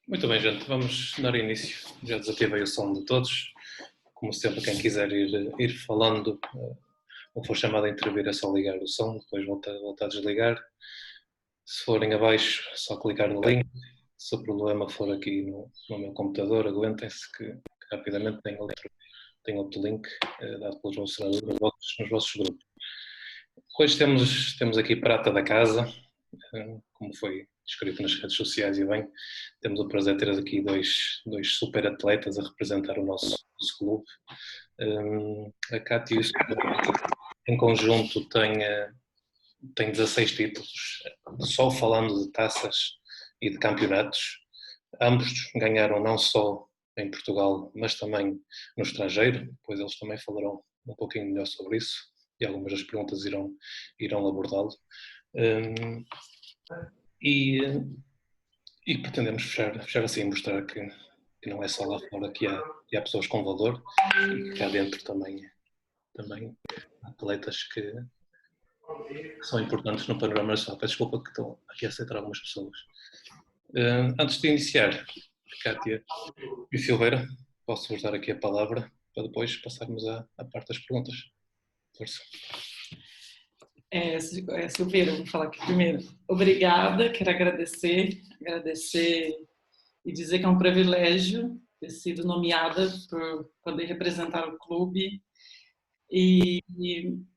Muito bem, gente, vamos dar início. Já desativei o som de todos. Como sempre, quem quiser ir falando ou for chamado a intervir é só ligar o som, depois volta a desligar. Se forem abaixo, é só clicar no link. Se o problema for aqui no meu computador, aguentem-se que rapidamente tem outro link dado pelos vossos nos vossos grupos. Hoje temos aqui prata da casa, como foi escrito nas redes sociais e bem, temos o prazer de ter aqui dois super atletas a representar o nosso clube. A Cátia em conjunto tem 16 títulos, só falando de taças e de campeonatos. Ambos ganharam não só em Portugal, mas também no estrangeiro, depois eles também falarão um pouquinho melhor sobre isso e algumas das perguntas irão abordá-lo. E pretendemos fechar assim, mostrar que não é só lá fora que há pessoas com valor e que cá dentro também há atletas que são importantes no panorama nacional. Peço desculpa que estou aqui a aceitar algumas pessoas. Antes de iniciar, Cátia e Silveira, posso-vos dar aqui a palavra para depois passarmos à parte das perguntas. Força. Silveira, vou falar aqui primeiro. Obrigada, quero agradecer e dizer que é um privilégio ter sido nomeada por poder representar o clube e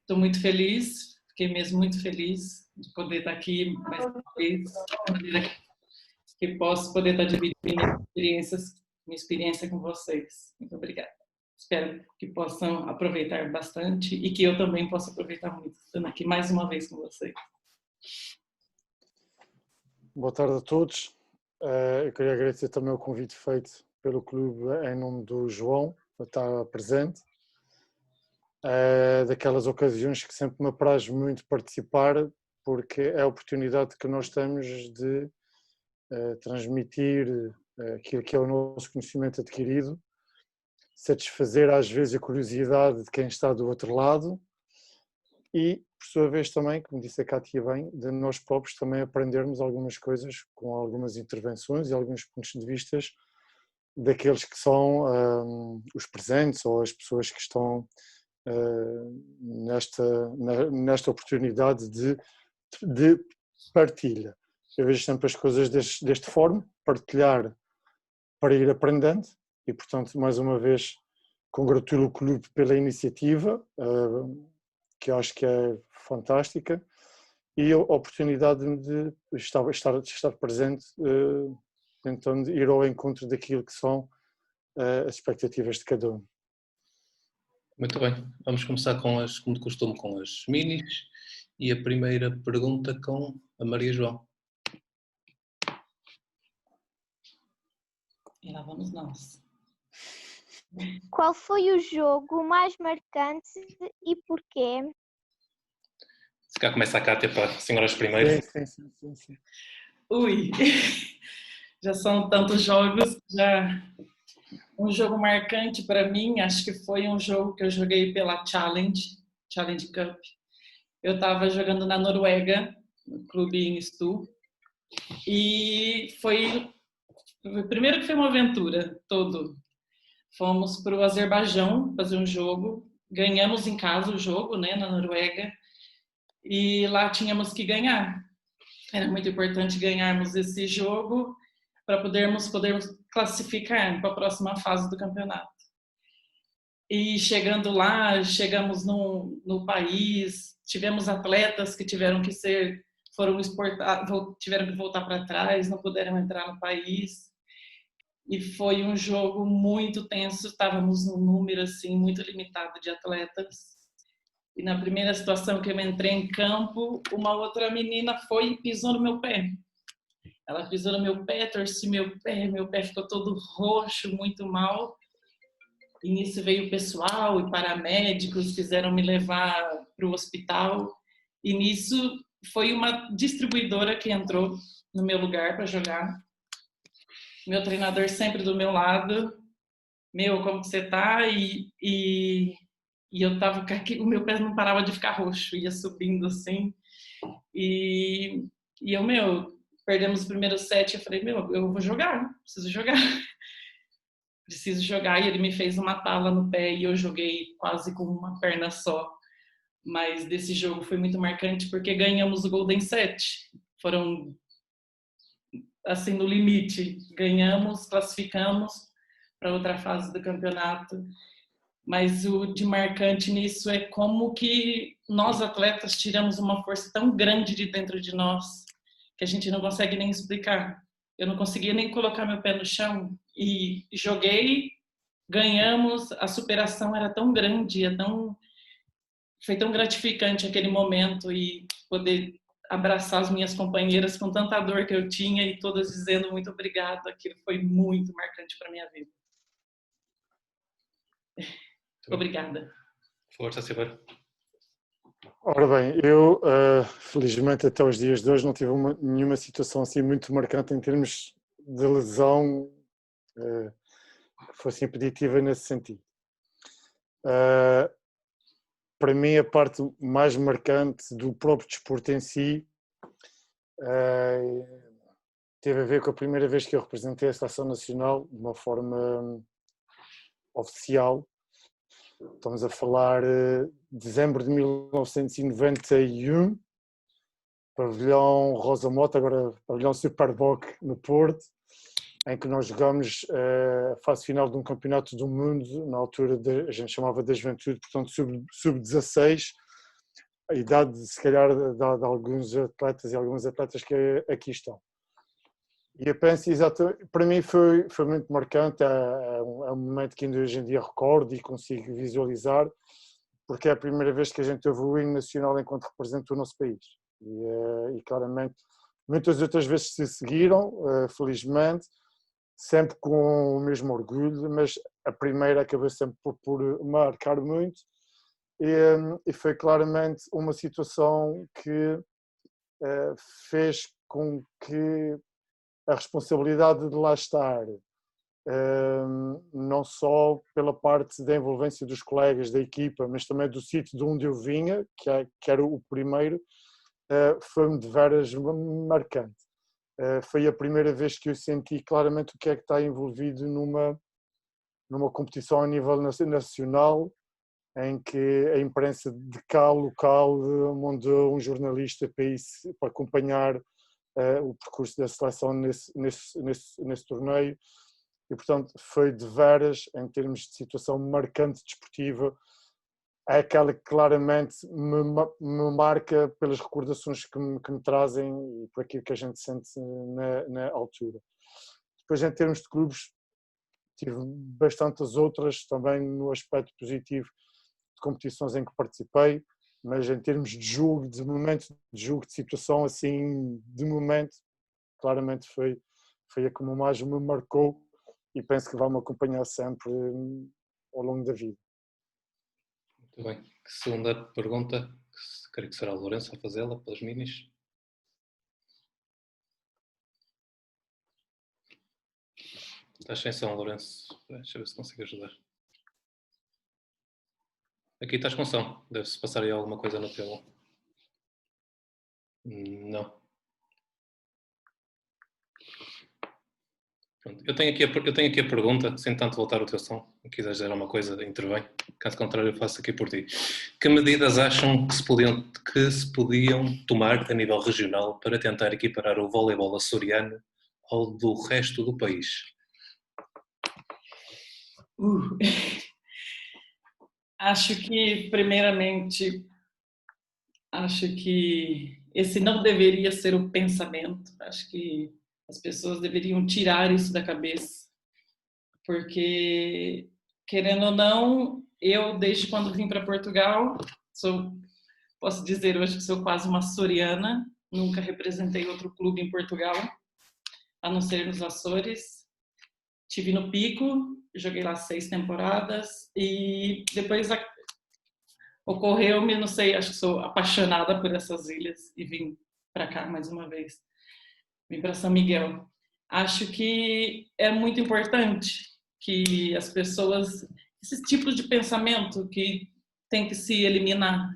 estou muito feliz, fiquei mesmo muito feliz de poder estar aqui mais uma vez, que posso poder estar dividindo minha experiência com vocês. Muito obrigada. Espero que possam aproveitar bastante e que eu também possa aproveitar muito, estando aqui mais uma vez com vocês. Boa tarde a todos. Eu queria agradecer também o convite feito pelo clube em nome do João, para estar presente. Daquelas ocasiões que sempre me apraz muito participar, porque é a oportunidade que nós temos de transmitir aquilo que é o nosso conhecimento adquirido, satisfazer às vezes a curiosidade de quem está do outro lado e, por sua vez também, como disse a Cátia bem, de nós próprios também aprendermos algumas coisas com algumas intervenções e alguns pontos de vista daqueles que são os presentes ou as pessoas que estão nesta oportunidade de partilha. Eu vejo sempre as coisas deste forma, partilhar para ir aprendendo e, portanto, mais uma vez, congratulo o clube pela iniciativa, que eu acho que é fantástica, e a oportunidade de estar presente, tentando ir ao encontro daquilo que são as expectativas de cada um. Muito bem, vamos começar como de costume, com as minis, e a primeira pergunta com a Maria João. E lá vamos nós. Qual foi o jogo mais marcante e porquê? Se cá começa a Cátia para as senhoras primeiro. Sim. Ui, já são tantos jogos, já um jogo marcante para mim, acho que foi um jogo que eu joguei pela Challenge Cup. Eu estava jogando na Noruega, no clube em Stu, e primeiro que foi uma aventura todo. Fomos para o Azerbaijão fazer um jogo, ganhamos em casa o jogo, né, na Noruega, e lá tínhamos que ganhar. Era muito importante ganharmos esse jogo para podermos classificar para a próxima fase do campeonato. E chegando lá, chegamos no país, tivemos atletas que tiveram que voltar para trás, não puderam entrar no país. E foi um jogo muito tenso, estávamos num número assim muito limitado de atletas. E na primeira situação que eu entrei em campo, uma outra menina foi e pisou no meu pé. Ela pisou no meu pé, torci meu pé ficou todo roxo, muito mal. E nisso veio o pessoal e paramédicos, quiseram me levar para o hospital. E nisso foi uma distribuidora que entrou no meu lugar para jogar. Meu treinador sempre do meu lado. Como que você tá? E eu tava, o meu pé não parava de ficar roxo, ia subindo assim. E eu, perdemos o primeiro set, eu falei, eu vou jogar, preciso jogar. Preciso jogar, e ele me fez uma tala no pé e eu joguei quase com uma perna só. Mas desse jogo foi muito marcante porque ganhamos o Golden Set. Foram, assim, no limite. Ganhamos, classificamos para outra fase do campeonato. Mas o de marcante nisso é como que nós, atletas, tiramos uma força tão grande de dentro de nós que a gente não consegue nem explicar. Eu não conseguia nem colocar meu pé no chão e joguei, ganhamos, a superação era tão grande, foi tão gratificante aquele momento e poder abraçar as minhas companheiras com tanta dor que eu tinha e todas dizendo muito obrigada. Aquilo foi muito marcante para minha vida. Obrigada. Força, Silveira. Ora bem, eu felizmente até os dias de hoje não tive nenhuma situação assim muito marcante em termos de lesão que fosse impeditiva nesse sentido. Para mim a parte mais marcante do próprio desporto em si teve a ver com a primeira vez que eu representei a Seleção Nacional de uma forma oficial. Estamos a falar de dezembro de 1991, pavilhão Rosa Mota, agora pavilhão Superboc no Porto, em que nós jogamos a fase final de um campeonato do mundo, na altura a gente chamava da juventude, portanto sub-16, a idade se calhar de alguns atletas e algumas atletas que aqui estão. E eu penso, para mim foi muito marcante, é um momento que ainda hoje em dia recordo e consigo visualizar, porque é a primeira vez que a gente ouve o hino nacional enquanto representa o nosso país. E claramente, muitas outras vezes se seguiram, felizmente, sempre com o mesmo orgulho, mas a primeira acabou sempre por marcar muito, e foi claramente uma situação que fez com que a responsabilidade de lá estar, não só pela parte da envolvência dos colegas da equipa, mas também do sítio de onde eu vinha, que era o primeiro, foi-me de veras marcante. Foi a primeira vez que eu senti claramente o que é que está envolvido numa competição a nível nacional, em que a imprensa de cá local mandou um jornalista para acompanhar o percurso da seleção nesse torneio, e portanto foi de veras, em termos de situação marcante desportiva, é aquela que claramente me marca pelas recordações que me trazem e por aquilo que a gente sente na altura. Depois, em termos de clubes, tive bastantes outras também no aspecto positivo de competições em que participei, mas em termos de jogo, de momento de jogo, de situação assim, de momento, claramente foi a que mais me marcou e penso que vai me acompanhar sempre ao longo da vida. Muito bem. Segunda pergunta, creio que será o Lourenço a fazê-la, pelas minis. Estás sem som, Lourenço. Deixa eu ver se consigo ajudar. Aqui estás com som. Deve-se passar aí alguma coisa no teu. Não. Pronto. Eu tenho aqui a pergunta, sem tanto voltar o teu som. Se quiseres dizer alguma coisa, intervém. Caso contrário, eu faço aqui por ti. Que medidas acham que se podiam tomar a nível regional para tentar equiparar o voleibol açoriano ao do resto do país? Acho que, primeiramente, esse não deveria ser o pensamento. Acho que as pessoas deveriam tirar isso da cabeça, porque, querendo ou não, eu, desde quando vim para Portugal, posso dizer hoje que sou quase uma açoriana, nunca representei outro clube em Portugal, a não ser nos Açores. Estive no Pico, joguei lá 6 temporadas e depois ocorreu-me, não sei, acho que sou apaixonada por essas ilhas e vim para cá mais uma vez. Vim para São Miguel. Acho que é muito importante que as pessoas, esses tipos de pensamento que tem que se eliminar.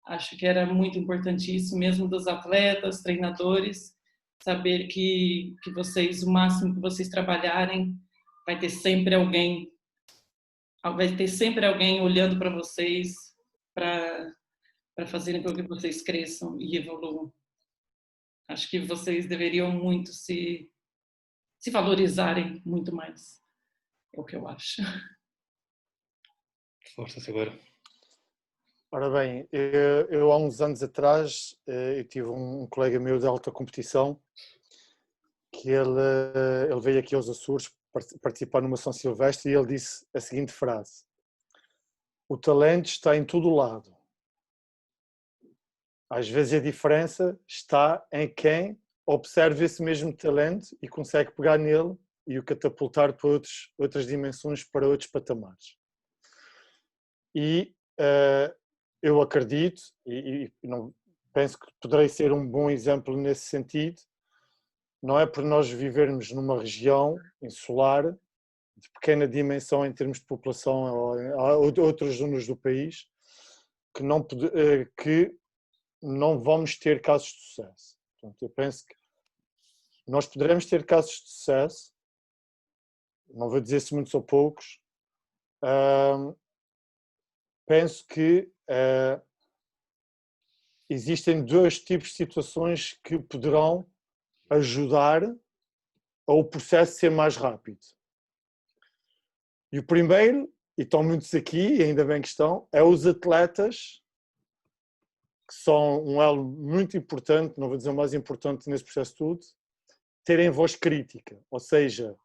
Acho que era muito importante isso mesmo dos atletas, treinadores, saber que vocês, o máximo que vocês trabalharem, vai ter sempre alguém olhando para vocês para fazerem com que vocês cresçam e evoluam. Acho que vocês deveriam muito se valorizarem muito mais, é o que eu acho. Força, Silveira. Ora bem, eu há uns anos atrás eu tive um colega meu de alta competição que ele veio aqui aos Açores participar numa São Silvestre e ele disse a seguinte frase: o talento está em todo lado. Às vezes a diferença está em quem observa esse mesmo talento e consegue pegar nele e o catapultar para outras dimensões, para outros patamares. E eu acredito, e não, penso que poderei ser um bom exemplo nesse sentido, não é por nós vivermos numa região insular, de pequena dimensão em termos de população ou outras zonas do país, que não vamos ter casos de sucesso. Portanto, eu penso que nós poderemos ter casos de sucesso, não vou dizer se muitos ou poucos. Penso que existem dois tipos de situações que poderão ajudar ao processo ser mais rápido. E o primeiro, e estão muitos aqui, e ainda bem que estão, é os atletas, que são um elo muito importante, não vou dizer o mais importante nesse processo todo, terem voz crítica, ou seja,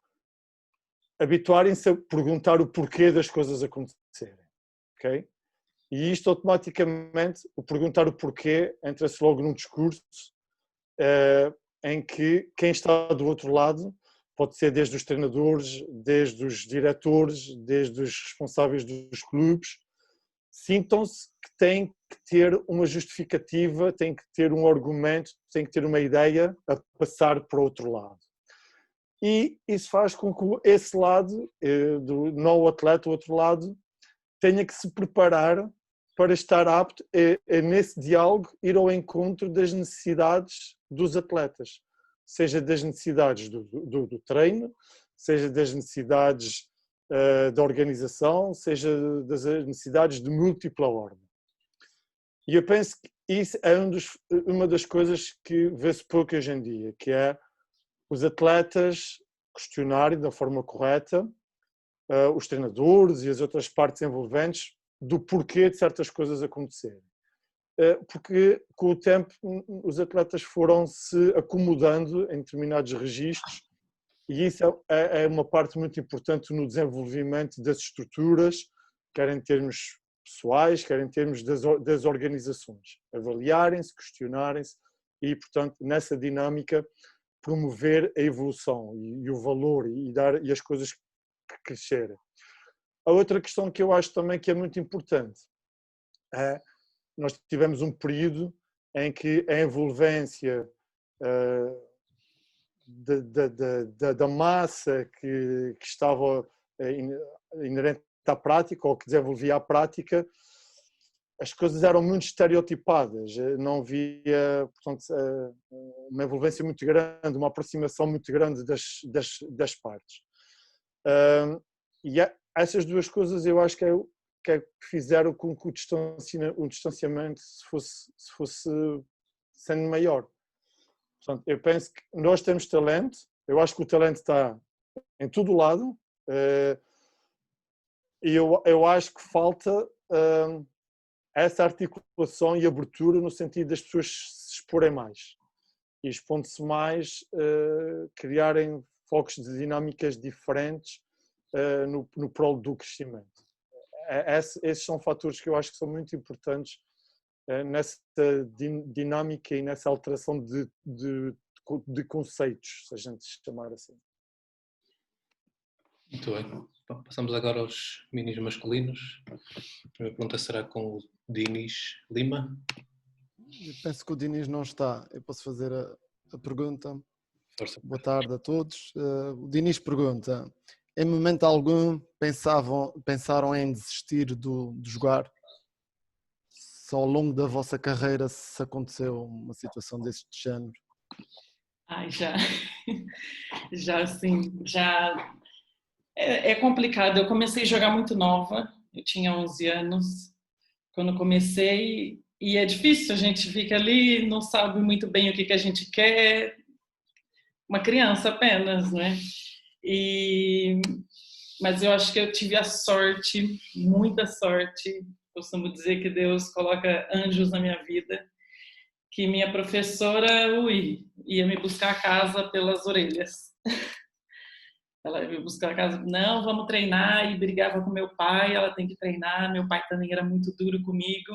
habituarem-se a perguntar o porquê das coisas acontecerem, ok? E isto automaticamente, o perguntar o porquê, entra-se logo num discurso em que quem está do outro lado, pode ser desde os treinadores, desde os diretores, desde os responsáveis dos clubes, sintam-se que têm que ter uma justificativa, têm que ter um argumento, têm que ter uma ideia a passar para o outro lado. E isso faz com que esse lado, não o atleta, o outro lado, tenha que se preparar para estar apto a nesse diálogo, ir ao encontro das necessidades dos atletas, seja das necessidades do treino, seja das necessidades da organização, seja das necessidades de múltipla ordem. E eu penso que isso é uma das coisas que vê-se pouco hoje em dia, que é os atletas questionarem da forma correta os treinadores e as outras partes envolventes do porquê de certas coisas acontecerem. Porque com o tempo os atletas foram se acomodando em determinados registros e isso é uma parte muito importante no desenvolvimento das estruturas, quer em termos pessoais, quer em termos das organizações. Avaliarem-se, questionarem-se e, portanto, nessa dinâmica promover a evolução e o valor e as coisas que crescerem. A outra questão que eu acho também que é muito importante é nós tivemos um período em que a envolvência da massa que estava inerente à prática ou que desenvolvia a prática, as coisas eram muito estereotipadas, não havia, portanto, uma envolvência muito grande, uma aproximação muito grande das partes. E essas duas coisas eu acho que fizeram com que o distanciamento se fosse sendo maior. Portanto, eu penso que nós temos talento, eu acho que o talento está em todo o lado, e eu acho que falta essa articulação e abertura no sentido das pessoas se exporem mais e expondo-se mais, criarem focos de dinâmicas diferentes no prol do crescimento. Esses são fatores que eu acho que são muito importantes nessa dinâmica e nessa alteração de conceitos, se a gente chamar assim. Muito bem. Passamos agora aos minis masculinos. A primeira pergunta será com o Dinis Lima. Eu penso que o Dinis não está. Eu posso fazer a pergunta. Força. Boa tarde a todos. O Dinis pergunta: em momento algum pensaram em desistir de jogar? Só ao longo da vossa carreira se aconteceu uma situação deste género? Ai, já, já assim, já é complicado. Eu comecei a jogar muito nova, eu tinha 11 anos quando comecei, e é difícil, a gente fica ali, não sabe muito bem o que a gente quer, uma criança apenas, né? E, mas eu acho que eu tive a sorte, muita sorte, costumo dizer que Deus coloca anjos na minha vida, que minha professora, ia me buscar a casa pelas orelhas. Ela ia me buscar a casa, não, vamos treinar, e brigava com meu pai, ela tem que treinar, meu pai também era muito duro comigo,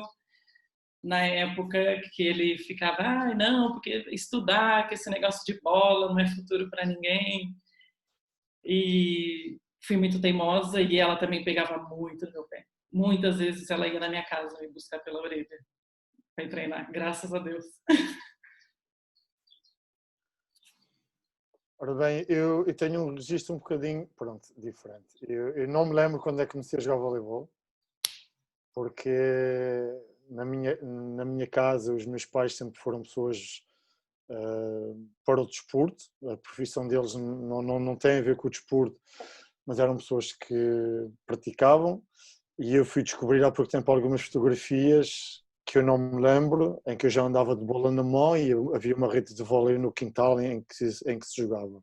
na época que ele ficava, ah, não, porque estudar, que esse negócio de bola não é futuro para ninguém, e fui muito teimosa, e ela também pegava muito no meu pé. Muitas vezes ela ia na minha casa me buscar pela orelha para treinar, graças a Deus. Ora bem, eu tenho um registro um bocadinho, pronto, diferente. Eu não me lembro quando é que comecei a jogar voleibol, porque na minha casa os meus pais sempre foram pessoas para o desporto. A profissão deles não tem a ver com o desporto, mas eram pessoas que praticavam. E eu fui descobrir há pouco tempo algumas fotografias que eu não me lembro, em que eu já andava de bola na mão e havia uma rede de vôlei no quintal em que se jogava.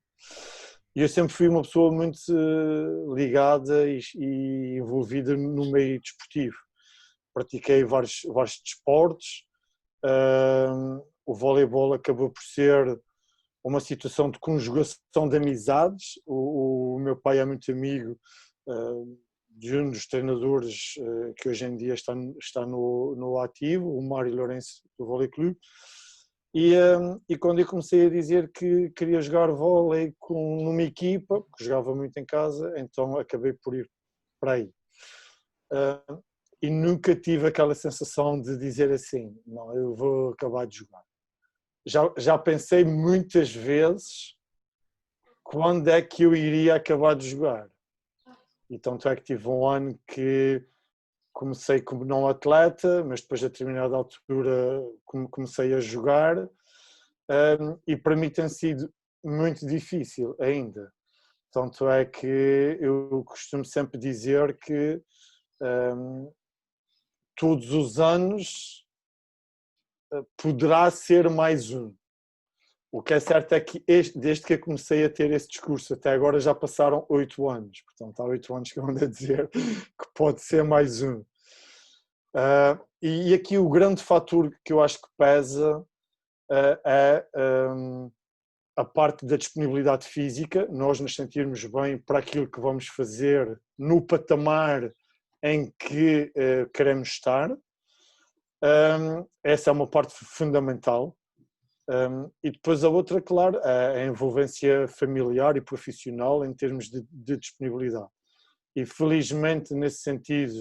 E eu sempre fui uma pessoa muito ligada e envolvida no meio desportivo. Pratiquei vários desportos. O voleibol acabou por ser uma situação de conjugação de amizades. O meu pai é muito amigo de um dos treinadores que hoje em dia está no ativo, o Mário Lourenço do Vôlei Clube. E quando eu comecei a dizer que queria jogar vôlei numa equipa, porque jogava muito em casa, então acabei por ir para aí. E nunca tive aquela sensação de dizer assim, não, eu vou acabar de jogar. Já pensei muitas vezes quando é que eu iria acabar de jogar. E tanto é que tive um ano que comecei como não atleta, mas depois a determinada altura comecei a jogar, e para mim tem sido muito difícil ainda. Tanto é que eu costumo sempre dizer que todos os anos poderá ser mais um. O que é certo é que desde que eu comecei a ter esse discurso até agora já passaram 8 anos. Portanto, há 8 anos que eu ando a dizer que pode ser mais um. E aqui o grande fator que eu acho que pesa é a parte da disponibilidade física, nós nos sentirmos bem para aquilo que vamos fazer no patamar em que queremos estar. Essa é uma parte fundamental. E depois a outra, claro, é a envolvência familiar e profissional em termos de disponibilidade. E felizmente, nesse sentido,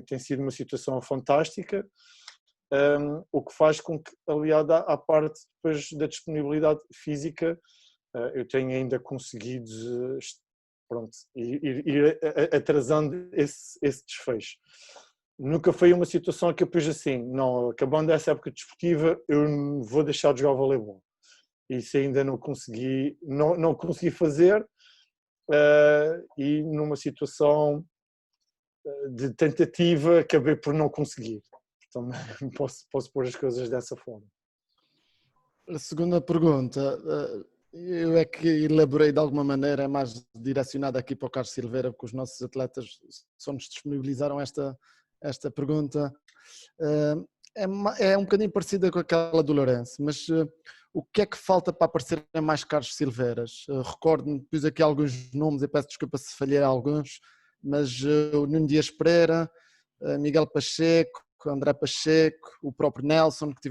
tem sido uma situação fantástica, o que faz com que, aliado à parte depois da disponibilidade física, eu tenha ainda conseguido ir atrasando esse desfecho. Nunca foi uma situação que eu pus assim, não, acabando essa época desportiva, eu vou deixar de jogar voleibol. Isso ainda não consegui fazer, e numa situação de tentativa acabei por não conseguir. Então posso pôr as coisas dessa forma. A segunda pergunta, eu é que elaborei de alguma maneira, é mais direcionada aqui para o Carlos Silveira, porque os nossos atletas só nos disponibilizaram esta pergunta. É um bocadinho parecida com aquela do Lourenço, mas o que é que falta para aparecerem mais Carlos Silveiras? Recordo-me, pus aqui alguns nomes, eu peço desculpa se falhei alguns, mas o Nuno Dias Pereira, Miguel Pacheco, André Pacheco, o próprio Nelson, que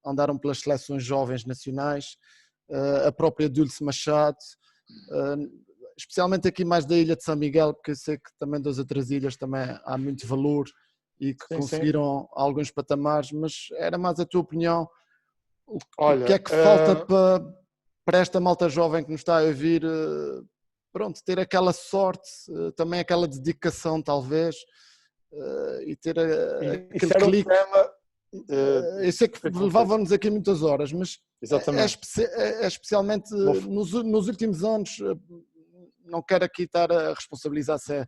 andaram pelas seleções jovens nacionais, a própria Dulce Machado, especialmente aqui mais da ilha de São Miguel, porque eu sei que também das outras ilhas também há muito valor e que conseguiram alguns patamares, mas era mais a tua opinião, o que é que falta para esta malta jovem que nos está a ouvir, pronto, ter aquela sorte, também aquela dedicação talvez, e ter aquele clique. Eu sei que levava-nos aqui muitas horas, mas Exatamente. é especialmente nos últimos anos, não quero aqui estar a responsabilizar se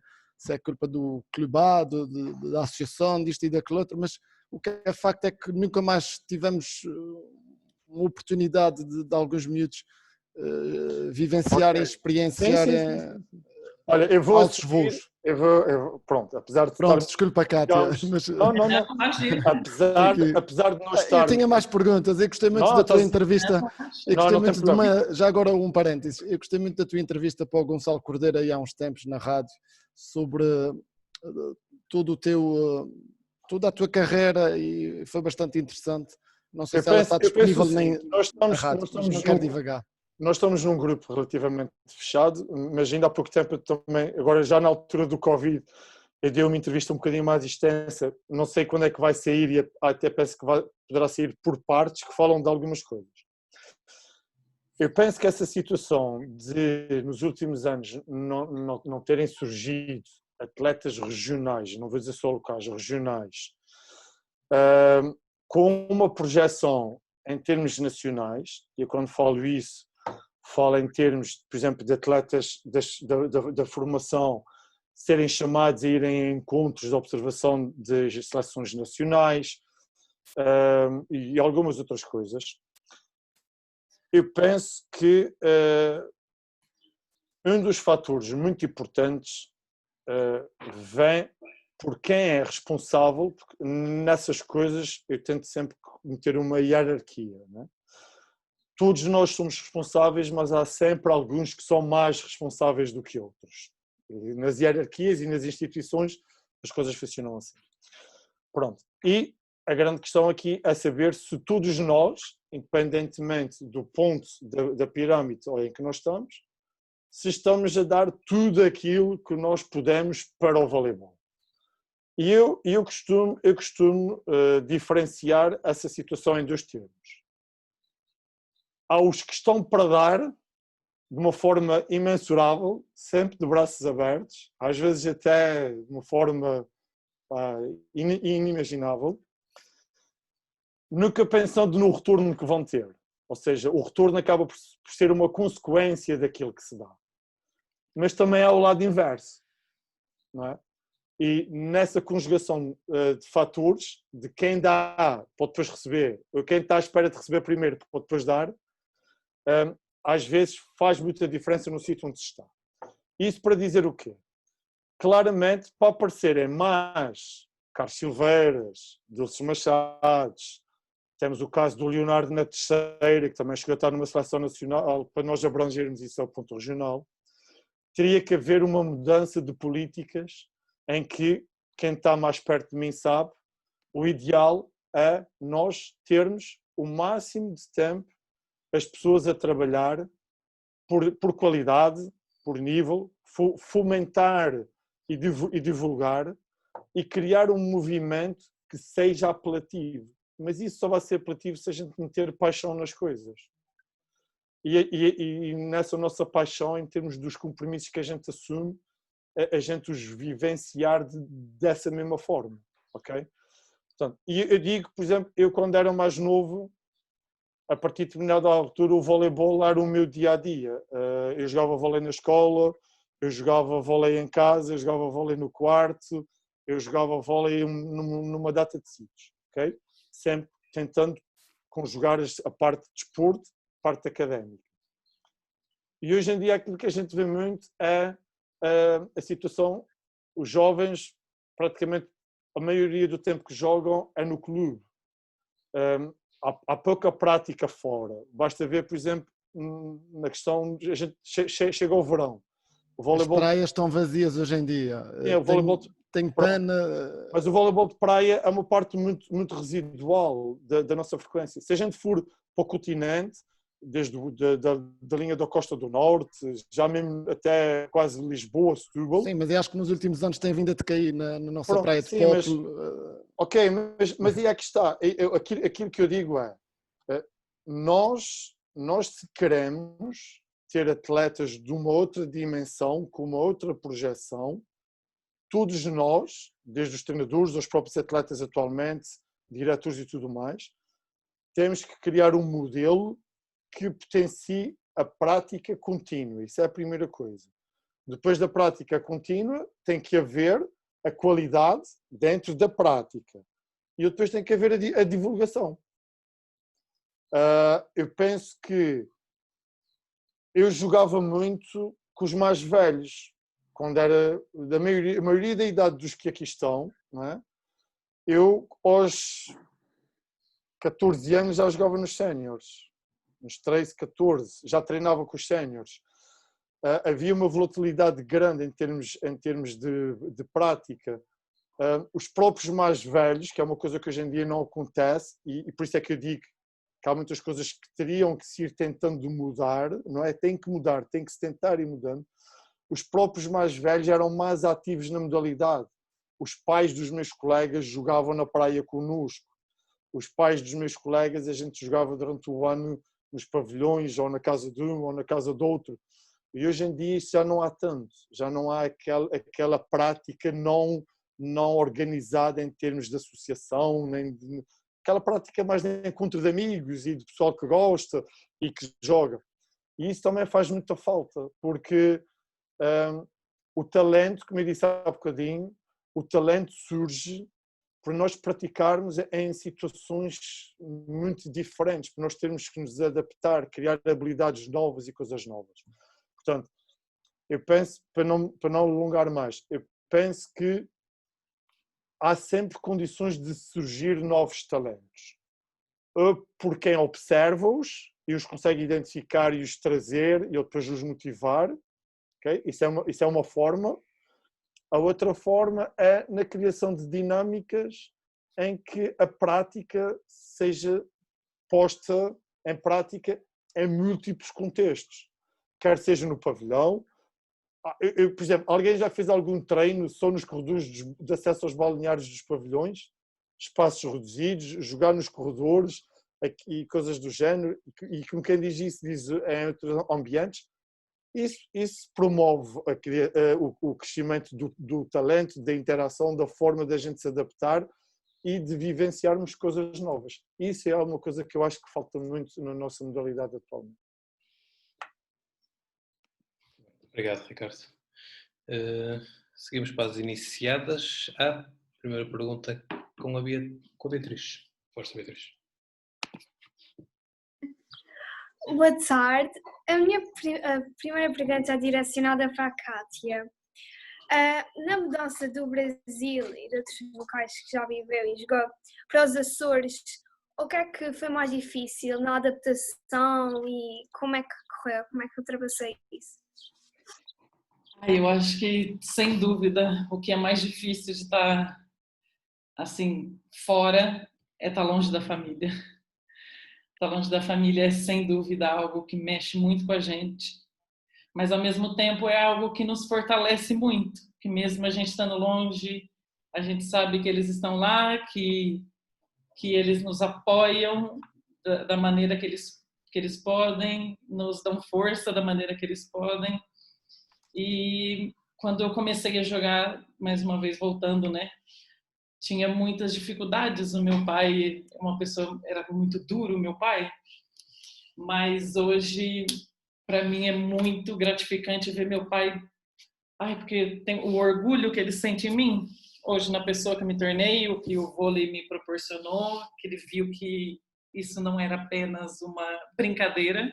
é culpa do clube A, da associação, disto e daquilo outro, mas o que é facto é que nunca mais tivemos uma oportunidade de alguns miúdos vivenciarem, experienciarem Olha, eu vou altos assumir, voos. pronto, apesar de Pronto, estar, desculpa, Kátia, mas não, apesar de não estar, eu tinha mais perguntas. Eu gostei muito não, da tua entrevista. Eu gostei não tem muito problema. já agora um parênteses. Eu gostei muito da tua entrevista para o Gonçalo Cordeiro aí há uns tempos na rádio sobre todo o teu, toda a tua carreira e foi bastante interessante. Não sei se ela está disponível nem na rádio, mas não quero divagar. Nós estamos num grupo relativamente fechado, mas ainda há pouco tempo também, agora já na altura do Covid, eu dei uma entrevista um bocadinho mais extensa, não sei quando é que vai sair e até penso que poderá sair por partes, que falam de algumas coisas. Eu penso que essa situação de, nos últimos anos, não terem surgido atletas regionais, não vou dizer só locais, regionais, com uma projeção em termos nacionais, e eu quando falo isso, falo em termos, por exemplo, de atletas da formação serem chamados a irem a encontros de observação de seleções nacionais e algumas outras coisas. Eu penso que um dos fatores muito importantes vem por quem é responsável, porque nessas coisas eu tento sempre meter uma hierarquia, não é? Todos nós somos responsáveis, mas há sempre alguns que são mais responsáveis do que outros. Nas hierarquias e nas instituições as coisas funcionam assim. Pronto. E a grande questão aqui é saber se todos nós, independentemente do ponto da pirâmide em que nós estamos, se estamos a dar tudo aquilo que nós podemos para o voleibol. E eu costumo diferenciar essa situação em dois termos. Há os que estão para dar de uma forma imensurável, sempre de braços abertos, às vezes até de uma forma inimaginável, nunca pensando no retorno que vão ter. Ou seja, o retorno acaba por ser uma consequência daquilo que se dá. Mas também há o lado inverso, não é? E nessa conjugação de fatores, de quem dá pode depois receber, ou quem está à espera de receber primeiro pode depois dar, às vezes faz muita diferença no sítio onde se está. Isso para dizer o quê? Claramente, para aparecerem mais Carlos Silveiras, Dulces Machados, temos o caso do Leonardo na terceira, que também chegou a estar numa seleção nacional, para nós abrangermos isso ao ponto regional, teria que haver uma mudança de políticas em que quem está mais perto de mim sabe, o ideal é nós termos o máximo de tempo as pessoas a trabalhar por qualidade, por nível, fomentar e divulgar e criar um movimento que seja apelativo. Mas isso só vai ser apelativo se a gente meter paixão nas coisas. E nessa nossa paixão, em termos dos compromissos que a gente assume, a gente os vivenciar dessa mesma forma, ok? Portanto, e eu digo, por exemplo, eu quando era mais novo, a partir de determinada altura o voleibol era o meu dia-a-dia. Eu jogava vôlei na escola, eu jogava vôlei em casa, eu jogava vôlei no quarto, eu jogava vôlei numa data de sítios, ok? Sempre tentando conjugar a parte de desporto, a parte académica. E hoje em dia aquilo que a gente vê muito é a situação, os jovens praticamente a maioria do tempo que jogam é no clube. Há pouca prática fora. Basta ver, por exemplo, na questão, a gente chega ao verão. O voleibol... As praias estão vazias hoje em dia. É, o voleibol tem pena... Mas o voleibol de praia é uma parte muito, muito residual da nossa frequência. Se a gente for para o continente, desde da linha da Costa do Norte, já mesmo até quase Lisboa, Setúbal... Sim, mas eu acho que nos últimos anos tem vindo a decair na nossa praia de Poplo. Ok, mas aí é que está. Aquilo que eu digo é, nós se queremos ter atletas de uma outra dimensão, com uma outra projeção, todos nós, desde os treinadores, os próprios atletas atualmente, diretores e tudo mais, temos que criar um modelo que potencie a prática contínua. Isso é a primeira coisa. Depois da prática contínua, tem que haver a qualidade dentro da prática. E depois tem que haver a divulgação. Eu penso que eu jogava muito com os mais velhos, quando era a maioria da idade dos que aqui estão, não é? Eu, aos 14 anos, já jogava nos séniores, nos 13, 14, já treinava com os séniores. Havia uma volatilidade grande em termos de prática. Os próprios mais velhos, que é uma coisa que hoje em dia não acontece, e por isso é que eu digo que há muitas coisas que teriam que se ir tentando mudar, não é? Tem que mudar, tem que se tentar ir mudando. Os próprios mais velhos eram mais ativos na modalidade. Os pais dos meus colegas jogavam na praia connosco. Os pais dos meus colegas, a gente jogava durante o ano nos pavilhões, ou na casa de um, ou na casa do outro. E hoje em dia isso já não há tanto. Já não há aquela prática não organizada em termos de associação, aquela prática mais de encontro de amigos e de pessoal que gosta e que joga. E isso também faz muita falta, porque o talento, como eu disse há bocadinho, o talento surge por nós praticarmos em situações muito diferentes, por nós termos que nos adaptar, criar habilidades novas e coisas novas. Portanto, eu penso, para não alongar mais, eu penso que há sempre condições de surgir novos talentos. Por quem observa-os e os consegue identificar e os trazer e depois os motivar. Okay? Isso é uma forma. A outra forma é na criação de dinâmicas em que a prática seja posta em prática em múltiplos contextos. Quer seja no pavilhão. Por exemplo, alguém já fez algum treino só nos corredores de acesso aos balneários dos pavilhões? Espaços reduzidos, jogar nos corredores e coisas do género, e como quem diz isso, diz em outros ambientes. Isso promove o crescimento do talento, da interação, da forma da gente se adaptar e de vivenciarmos coisas novas. Isso é uma coisa que eu acho que falta muito na nossa modalidade atualmente. Obrigado, Ricardo. Seguimos para as iniciadas. A primeira pergunta com a Beatriz. Força, Beatriz. Boa tarde. A minha primeira pergunta é direcionada para a Kátia. Na mudança do Brasil e de outros locais que já viveu e jogou para os Açores, o que é que foi mais difícil na adaptação e como é que correu? Como é que ultrapassei isso? Eu acho que, sem dúvida, o que é mais difícil de estar assim, fora é estar longe da família. Estar longe da família é, sem dúvida, algo que mexe muito com a gente, mas, ao mesmo tempo, é algo que nos fortalece muito, que mesmo a gente estando longe, a gente sabe que eles estão lá, que eles nos apoiam da maneira que eles podem, nos dão força da maneira que eles podem. E quando eu comecei a jogar, mais uma vez voltando, né, tinha muitas dificuldades. O meu pai, era muito duro, o meu pai, mas hoje, para mim, é muito gratificante ver meu pai, porque tem o orgulho que ele sente em mim, hoje, na pessoa que eu me tornei, o que o vôlei me proporcionou, que ele viu que isso não era apenas uma brincadeira,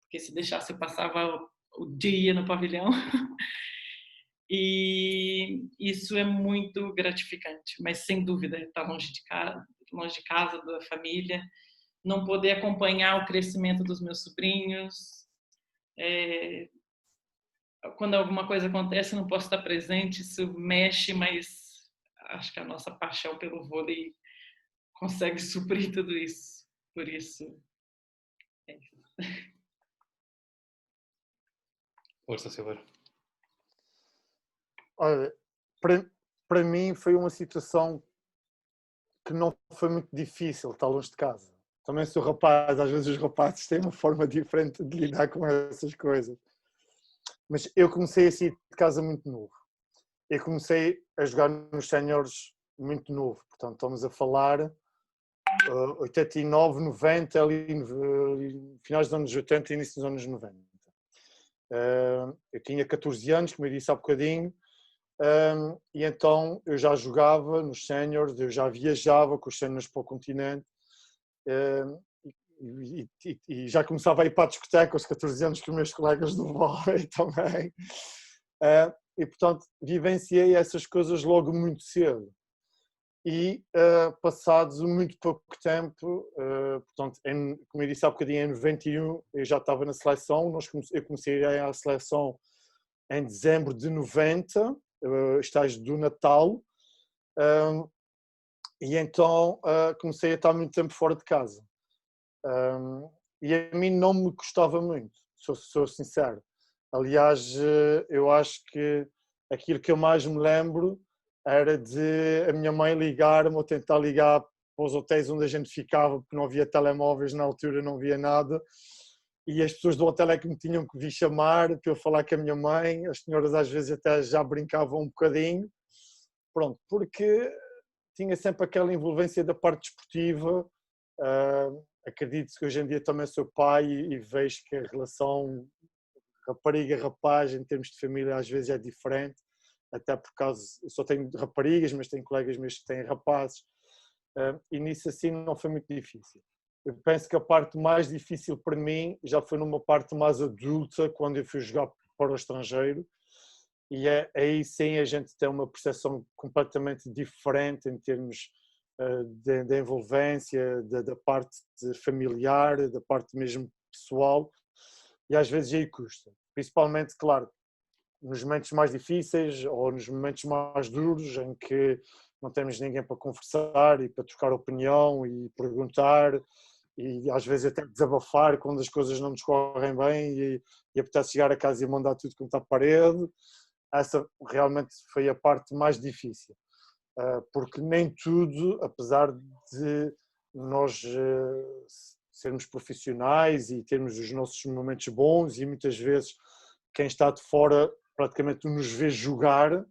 porque se deixasse eu passava o dia no pavilhão. E isso é muito gratificante, mas sem dúvida estar longe de casa, da família, não poder acompanhar o crescimento dos meus sobrinhos. Quando alguma coisa acontece, eu não posso estar presente, isso mexe, mas acho que a nossa paixão pelo vôlei consegue suprir tudo isso. Por isso, é isso. Força, Silveira. Olha, para mim foi uma situação que não foi muito difícil estar longe de casa. Também sou rapaz, às vezes os rapazes têm uma forma diferente de lidar com essas coisas. Mas eu comecei a sair de casa muito novo. Eu comecei a jogar nos séniores muito novo. Portanto, estamos a falar 89, 90, ali no finais dos anos 80 e início dos anos 90. Eu tinha 14 anos, como eu disse há bocadinho, e então eu já jogava nos séniores, eu já viajava com os séniores para o continente, e já começava a ir para a discoteca aos 14 anos com os meus colegas do vôlei também. E portanto vivenciei essas coisas logo muito cedo. E passados muito pouco tempo, portanto, como eu disse há bocadinho, em 91 eu já estava na seleção, eu comecei a ir à seleção em dezembro de 90, estágio do Natal, e então comecei a estar muito tempo fora de casa. E a mim não me custava muito, sou sincero. Aliás, eu acho que aquilo que eu mais me lembro era de a minha mãe ligar-me ou tentar ligar para os hotéis onde a gente ficava, porque não havia telemóveis na altura, não havia nada, e as pessoas do hotel é que me tinham que vir chamar para eu falar com a minha mãe, as senhoras às vezes até já brincavam um bocadinho, pronto, porque tinha sempre aquela envolvência da parte desportiva. Acredito que hoje em dia também sou pai e vejo que a relação rapariga-rapaz em termos de família às vezes é diferente, até por causa, eu só tenho raparigas, mas tenho colegas meus que têm rapazes, e nisso assim não foi muito difícil. Eu penso que a parte mais difícil para mim já foi numa parte mais adulta, quando eu fui jogar para o estrangeiro, e aí sim a gente tem uma percepção completamente diferente em termos de envolvência, da parte familiar, da parte mesmo pessoal, e às vezes aí custa. Principalmente, claro, nos momentos mais difíceis ou nos momentos mais duros em que não temos ninguém para conversar e para trocar opinião e perguntar e às vezes até desabafar quando as coisas não nos correm bem e apetece chegar a casa e mandar tudo contra a parede. Essa realmente foi a parte mais difícil, porque nem tudo, apesar de nós sermos profissionais e termos os nossos momentos bons e muitas vezes quem está de fora praticamente nos vê jogar,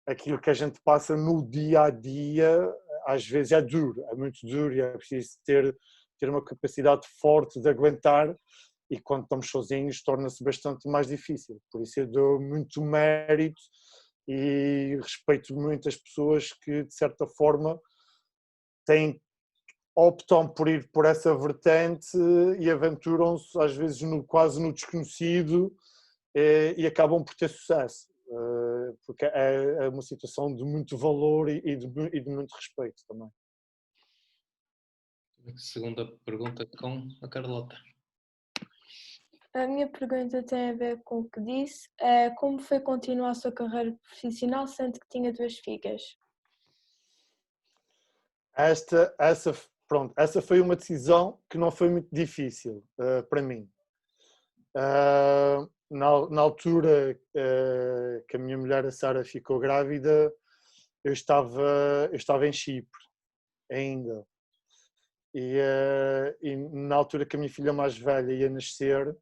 aquilo que a gente passa no dia a dia às vezes é duro, é muito duro e é preciso ter uma capacidade forte de aguentar, e quando estamos sozinhos torna-se bastante mais difícil. Por isso eu dou muito mérito e respeito muito as pessoas que de certa forma optam por ir por essa vertente e aventuram-se às vezes quase no desconhecido e acabam por ter sucesso, porque é uma situação de muito valor e de muito respeito também. Segunda pergunta com a Carlota. A minha pergunta tem a ver com o que disse. Como foi continuar a sua carreira profissional sendo que tinha 2 filhas? Essa foi uma decisão que não foi muito difícil para mim. Na altura que a minha mulher, a Sara, ficou grávida, eu estava em Chipre ainda. E na altura que a minha filha mais velha ia nascer,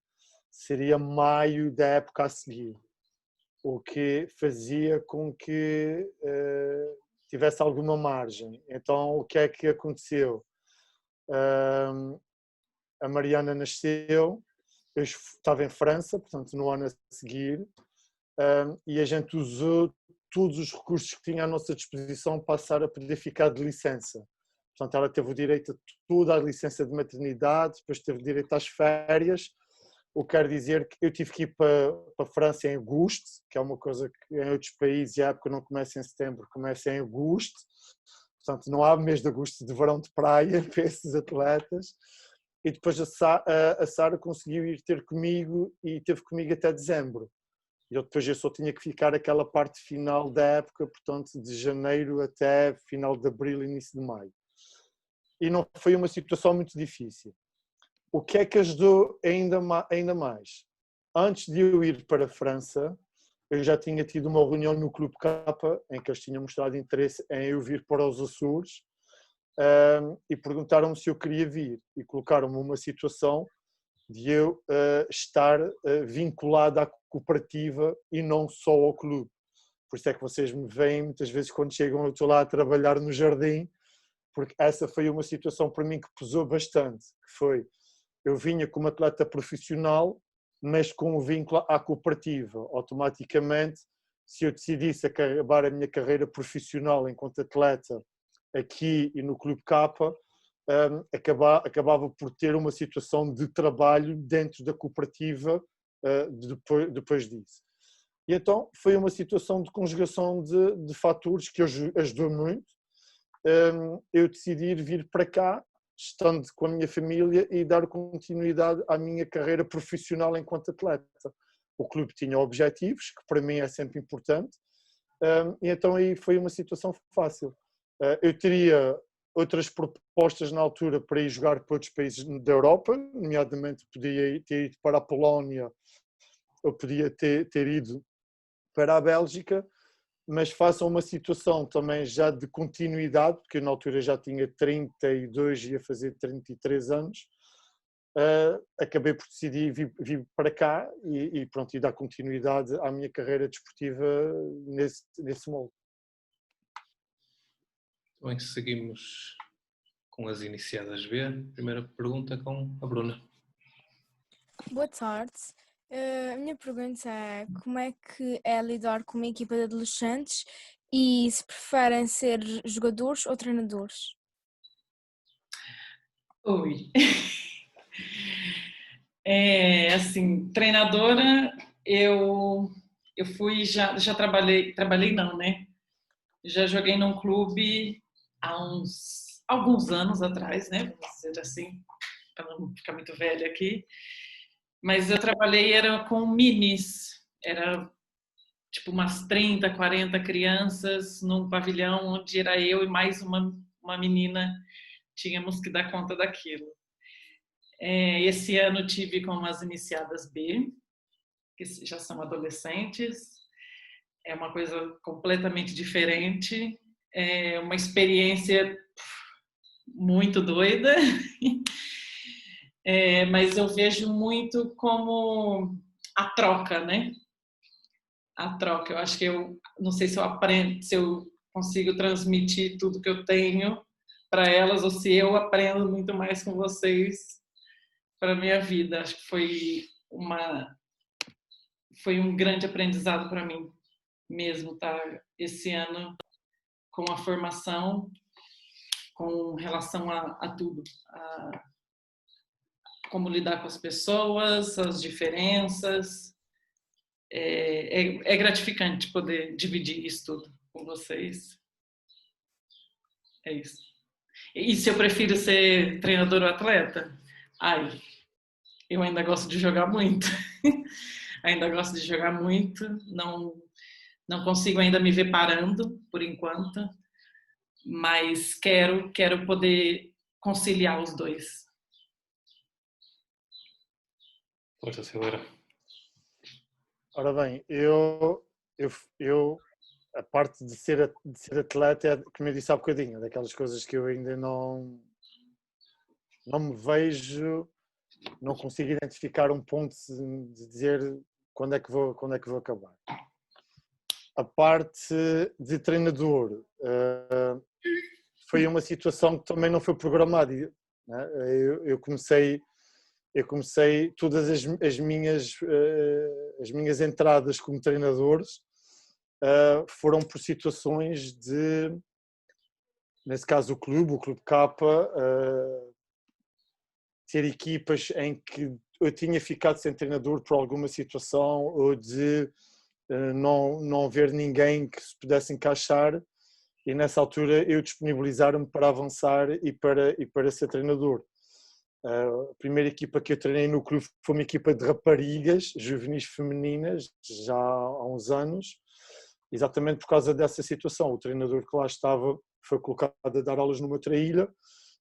seria maio da época a seguir, o que fazia com que tivesse alguma margem. Então, o que é que aconteceu? A Mariana nasceu, eu estava em França, portanto, no ano a seguir, e a gente usou todos os recursos que tinha à nossa disposição para passar a poder ficar de licença. Portanto, ela teve o direito a toda a licença de maternidade, depois teve direito às férias, o que quer dizer que eu tive que ir para a França em agosto, que é uma coisa que em outros países a época não começa em setembro, começa em agosto. Portanto, não há mês de agosto de verão de praia para esses atletas. E depois a Sara conseguiu ir ter comigo e teve comigo até dezembro. E depois eu só tinha que ficar aquela parte final da época, portanto, de janeiro até final de abril, início de maio. E não foi uma situação muito difícil. O que é que ajudou ainda mais? Antes de eu ir para a França, eu já tinha tido uma reunião no Clube K, em que eles tinham mostrado interesse em eu vir para os Açores, e perguntaram-me se eu queria vir. E colocaram-me uma situação de eu estar vinculado à cooperativa e não só ao clube. Por isso é que vocês me veem muitas vezes quando chegam, eu estou lá a trabalhar no jardim, porque essa foi uma situação para mim que pesou bastante, que foi, eu vinha como atleta profissional, mas com um vínculo à cooperativa. Automaticamente, se eu decidisse acabar a minha carreira profissional enquanto atleta aqui e no Clube K, acabava por ter uma situação de trabalho dentro da cooperativa depois disso. E então foi uma situação de conjugação de fatores que ajudou muito. Eu decidi vir para cá, estando com a minha família e dar continuidade à minha carreira profissional enquanto atleta. O clube tinha objetivos, que para mim é sempre importante, e então aí foi uma situação fácil. Eu teria outras propostas na altura para ir jogar para outros países da Europa, nomeadamente podia ter ido para a Polónia, ou podia ter ido para a Bélgica, mas façam uma situação também já de continuidade, porque eu na altura já tinha 32 e ia fazer 33 anos, acabei por decidir vir para cá e pronto, e dar continuidade à minha carreira desportiva nesse molde. Bem, seguimos com as iniciadas B. Primeira pergunta com a Bruna. Boa tarde. A minha pergunta é como é que é lidar com uma equipa de adolescentes e se preferem ser jogadores ou treinadores? Oi. Assim, treinadora, eu fui, já trabalhei não, né? Já joguei num clube há alguns anos atrás, né? Vamos dizer assim, para não ficar muito velha aqui. Mas eu trabalhei, era com minis, era tipo umas 30, 40 crianças num pavilhão onde era eu e mais uma menina, tínhamos que dar conta daquilo. Esse ano tive com as iniciadas B, que já são adolescentes, é uma coisa completamente diferente, é uma experiência muito doida, mas eu vejo muito como a troca, né? A troca. Eu acho que eu não sei se eu aprendo, se eu consigo transmitir tudo que eu tenho para elas ou se eu aprendo muito mais com vocês para minha vida. Acho que foi um grande aprendizado para mim mesmo, tá? Esse ano com a formação, com relação a tudo, como lidar com as pessoas, as diferenças. É gratificante poder dividir isso tudo com vocês. É isso. E se eu prefiro ser treinador ou atleta? Ai, eu ainda gosto de jogar muito. Ainda gosto de jogar muito. Não consigo ainda me ver parando, por enquanto. Mas quero poder conciliar os dois. Força, Silveira. Ora bem, a parte de ser atleta, como eu disse há bocadinho, daquelas coisas que eu ainda não me vejo, não consigo identificar um ponto de dizer quando é que vou acabar. A parte de treinador foi uma situação que também não foi programada, né? Eu comecei todas as minhas entradas como treinadores foram por situações nesse caso o Clube K, ter equipas em que eu tinha ficado sem treinador por alguma situação ou de não ver ninguém que se pudesse encaixar, e nessa altura eu disponibilizar-me para avançar e para ser treinador. A primeira equipa que eu treinei no clube foi uma equipa de raparigas juvenis femininas, já há uns anos, exatamente por causa dessa situação. O treinador que lá estava foi colocado a dar aulas numa outra ilha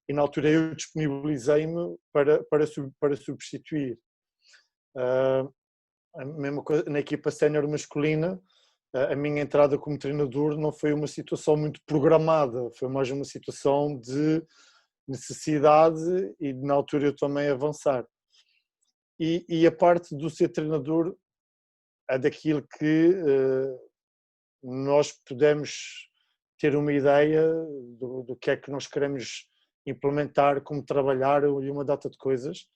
e na altura eu disponibilizei-me para substituir. A mesma coisa na equipa sénior masculina, a minha entrada como treinador não foi uma situação muito programada, foi mais uma situação de necessidade e na altura eu também avançar. E a parte do ser treinador é daquilo que nós podemos ter uma ideia do que é que nós queremos implementar, como trabalhar e uma data de coisas,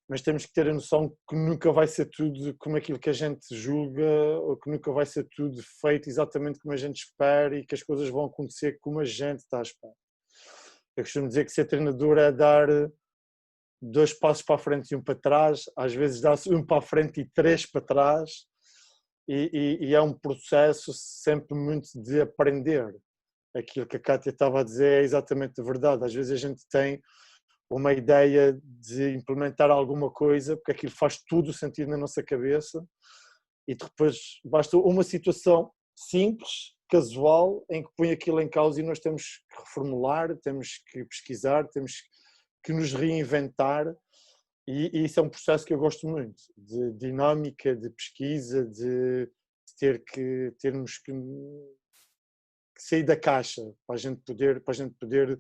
mas temos que ter a noção que nunca vai ser tudo como aquilo que a gente julga, ou que nunca vai ser tudo feito exatamente como a gente espera e que as coisas vão acontecer como a gente está à espera. Eu costumo dizer que ser treinador é dar 2 passos para a frente e 1 para trás, às vezes dá-se 1 para a frente e 3 para trás, e é um processo sempre muito de aprender. Aquilo que a Kátia estava a dizer é exatamente verdade. Às vezes a gente tem uma ideia de implementar alguma coisa, porque aquilo faz tudo sentido na nossa cabeça, e depois basta uma situação simples, casual, em que põe aquilo em causa e nós temos que reformular, temos que pesquisar, temos que nos reinventar, e isso é um processo que eu gosto muito, de dinâmica, de pesquisa, de termos que sair da caixa, para a gente poder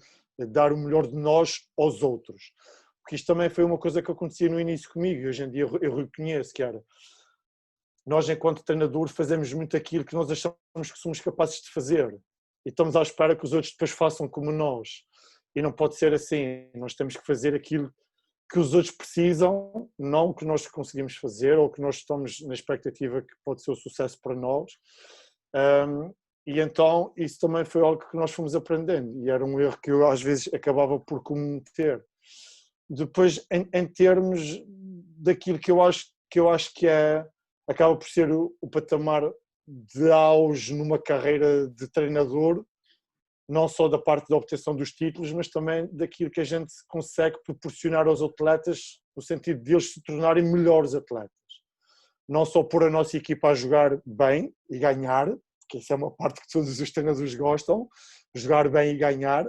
dar o melhor de nós aos outros. Porque isto também foi uma coisa que acontecia no início comigo, e hoje em dia eu reconheço que era, nós enquanto treinadores fazemos muito aquilo que nós achamos que somos capazes de fazer, e estamos à espera que os outros depois façam como nós, e não pode ser assim. Nós temos que fazer aquilo que os outros precisam, não o que nós conseguimos fazer, ou que nós estamos na expectativa que pode ser o sucesso para nós. E então isso também foi algo que nós fomos aprendendo, e era um erro que eu às vezes acabava por cometer. Depois, em termos daquilo que eu acho que acaba por ser o patamar de auge numa carreira de treinador, não só da parte da obtenção dos títulos, mas também daquilo que a gente consegue proporcionar aos atletas, no sentido de eles se tornarem melhores atletas. Não só pôr a nossa equipa a jogar bem e ganhar, que essa é uma parte que todos os treinadores gostam, jogar bem e ganhar.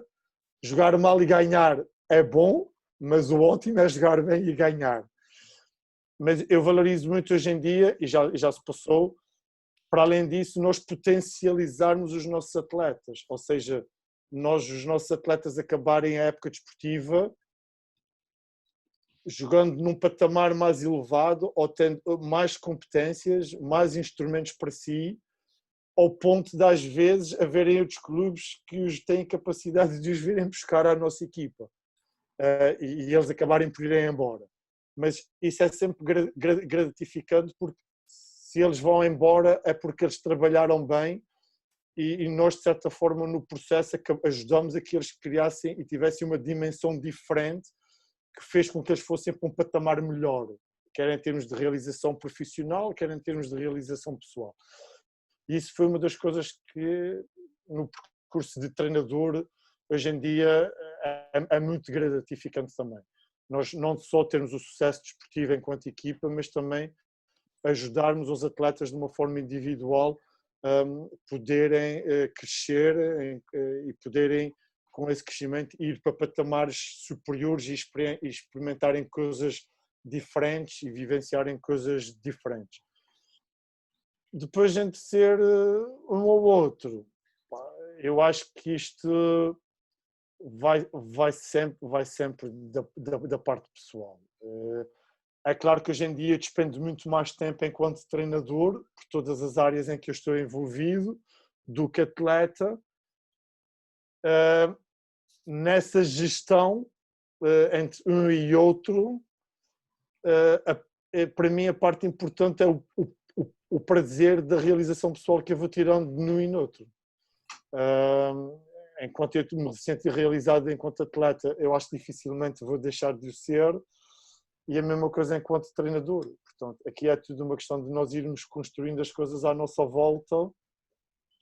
Jogar mal e ganhar é bom, mas o ótimo é jogar bem e ganhar. Mas eu valorizo muito hoje em dia, e já se passou, para além disso, nós potencializarmos os nossos atletas, ou seja, os nossos atletas acabarem a época desportiva jogando num patamar mais elevado, ou tendo mais competências, mais instrumentos para si, ao ponto de às vezes haverem outros clubes que os têm capacidade de os virem buscar à nossa equipa, e eles acabarem por irem embora. Mas isso é sempre gratificante, porque se eles vão embora é porque eles trabalharam bem, e nós de certa forma no processo ajudamos a que eles criassem e tivessem uma dimensão diferente, que fez com que eles fossem para um patamar melhor, quer em termos de realização profissional, quer em termos de realização pessoal. E isso foi uma das coisas que no percurso de treinador hoje em dia é muito gratificante também. Nós não só termos o sucesso desportivo enquanto equipa, mas também ajudarmos os atletas de uma forma individual poderem crescer e poderem, com esse crescimento, ir para patamares superiores e experimentarem coisas diferentes e vivenciarem coisas diferentes. Depois, entre ser um ou outro, eu acho que isto vai sempre da parte pessoal. É claro que hoje em dia despendo muito mais tempo enquanto treinador, por todas as áreas em que eu estou envolvido, do que atleta. Nessa gestão entre um e outro, para mim a parte importante é o prazer da realização pessoal que eu vou tirando de um e no outro. Enquanto eu me sinto realizado enquanto atleta, eu acho que dificilmente vou deixar de o ser, e a mesma coisa enquanto treinador. Portanto, aqui é tudo uma questão de nós irmos construindo as coisas à nossa volta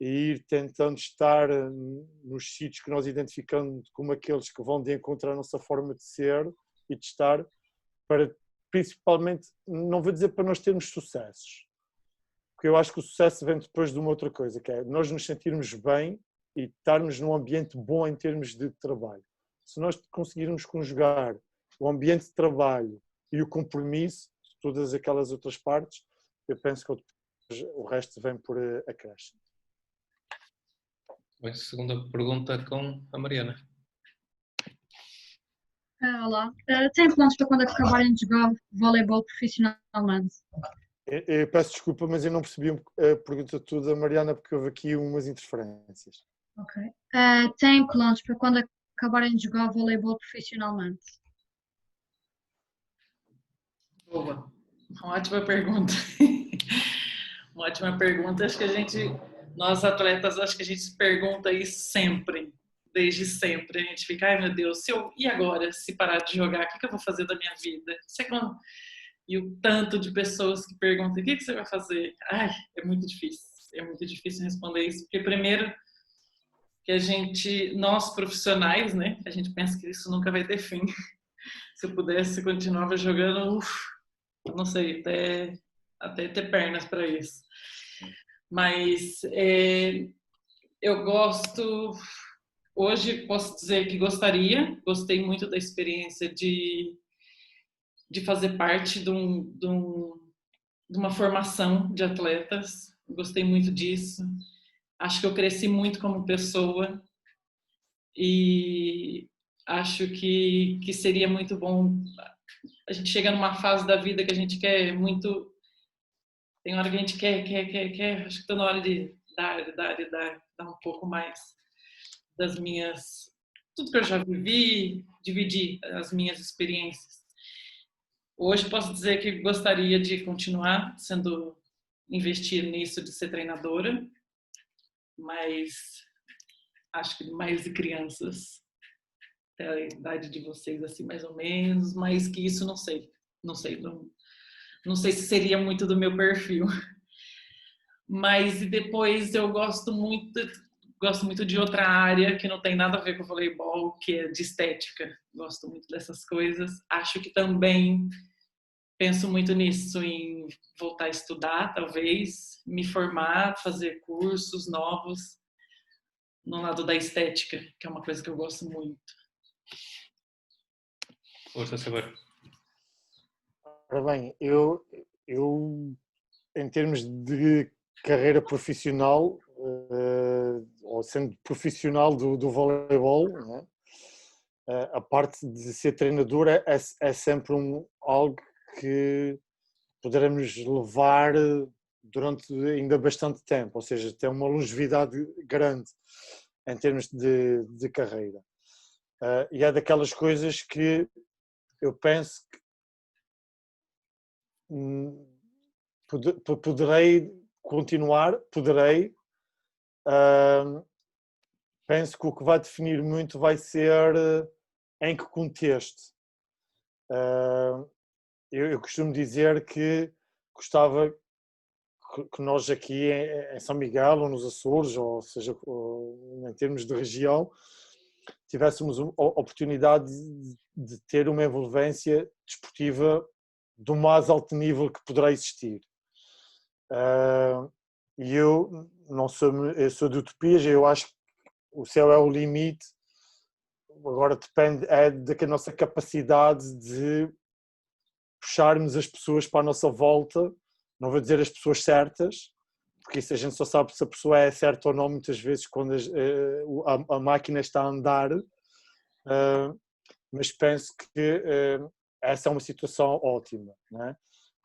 e ir tentando estar nos sítios que nós identificamos como aqueles que vão de encontro à nossa forma de ser e de estar, para principalmente, não vou dizer para nós termos sucessos, porque eu acho que o sucesso vem depois de uma outra coisa, que é nós nos sentirmos bem e estarmos num ambiente bom em termos de trabalho. Se nós conseguirmos conjugar o ambiente de trabalho e o compromisso de todas aquelas outras partes, eu penso que o resto vem por acréscimo. Bem, segunda pergunta com a Mariana. Olá. Tem planos para quando acabarem de jogar voleibol profissionalmente? Eu peço desculpa, mas eu não percebi a pergunta toda, Mariana, porque houve aqui umas interferências. Ok. Têm planos para quando acabarem de jogar voleibol profissionalmente? Boa. Uma ótima pergunta. Uma ótima pergunta. Acho que nós atletas, acho que a gente se pergunta isso sempre, desde sempre. A gente fica, ai meu Deus, e agora, se parar de jogar, o que eu vou fazer da minha vida? E o tanto de pessoas que perguntam, o que você vai fazer? Ai, é muito difícil. É muito difícil responder isso, porque primeiro que nós profissionais, né, a gente pensa que isso nunca vai ter fim. Se eu pudesse, continuava jogando, não sei, até ter pernas para isso. Mas eu gosto, hoje posso dizer que gostei muito da experiência de fazer parte de uma formação de atletas, gostei muito disso. Acho que eu cresci muito como pessoa e acho que seria muito bom. A gente chega numa fase da vida que a gente quer muito. Tem hora que a gente quer. Acho que está na hora de dar um pouco mais das minhas. Tudo que eu já vivi, dividir as minhas experiências. Hoje posso dizer que gostaria de continuar investir nisso de ser treinadora, mas acho que mais de crianças, até a idade de vocês, assim, mais ou menos, mas que isso não sei. Não sei se seria muito do meu perfil. Mas depois eu gosto muito de outra área que não tem nada a ver com o voleibol, que é de estética. Gosto muito dessas coisas. Acho que também penso muito nisso, em voltar a estudar, talvez, me formar, fazer cursos novos no lado da estética, que é uma coisa que eu gosto muito. Força, Saber. Ora bem, eu em termos de carreira profissional, ou sendo profissional do voleibol, né, a parte de ser treinadora é sempre algo que poderemos levar durante ainda bastante tempo, ou seja, tem uma longevidade grande em termos de carreira. E é daquelas coisas que eu penso que poderei continuar, penso que o que vai definir muito vai ser em que contexto. Eu costumo dizer que gostava que nós aqui em São Miguel ou nos Açores, ou seja, em termos de região, tivéssemos a oportunidade de ter uma envolvência desportiva do mais alto nível que poderá existir. E eu sou de utopias, eu acho que o céu é o limite, agora depende da nossa capacidade de puxarmos as pessoas para a nossa volta, não vou dizer as pessoas certas, porque isso a gente só sabe se a pessoa é certa ou não muitas vezes quando a máquina está a andar, mas penso que essa é uma situação ótima, não é?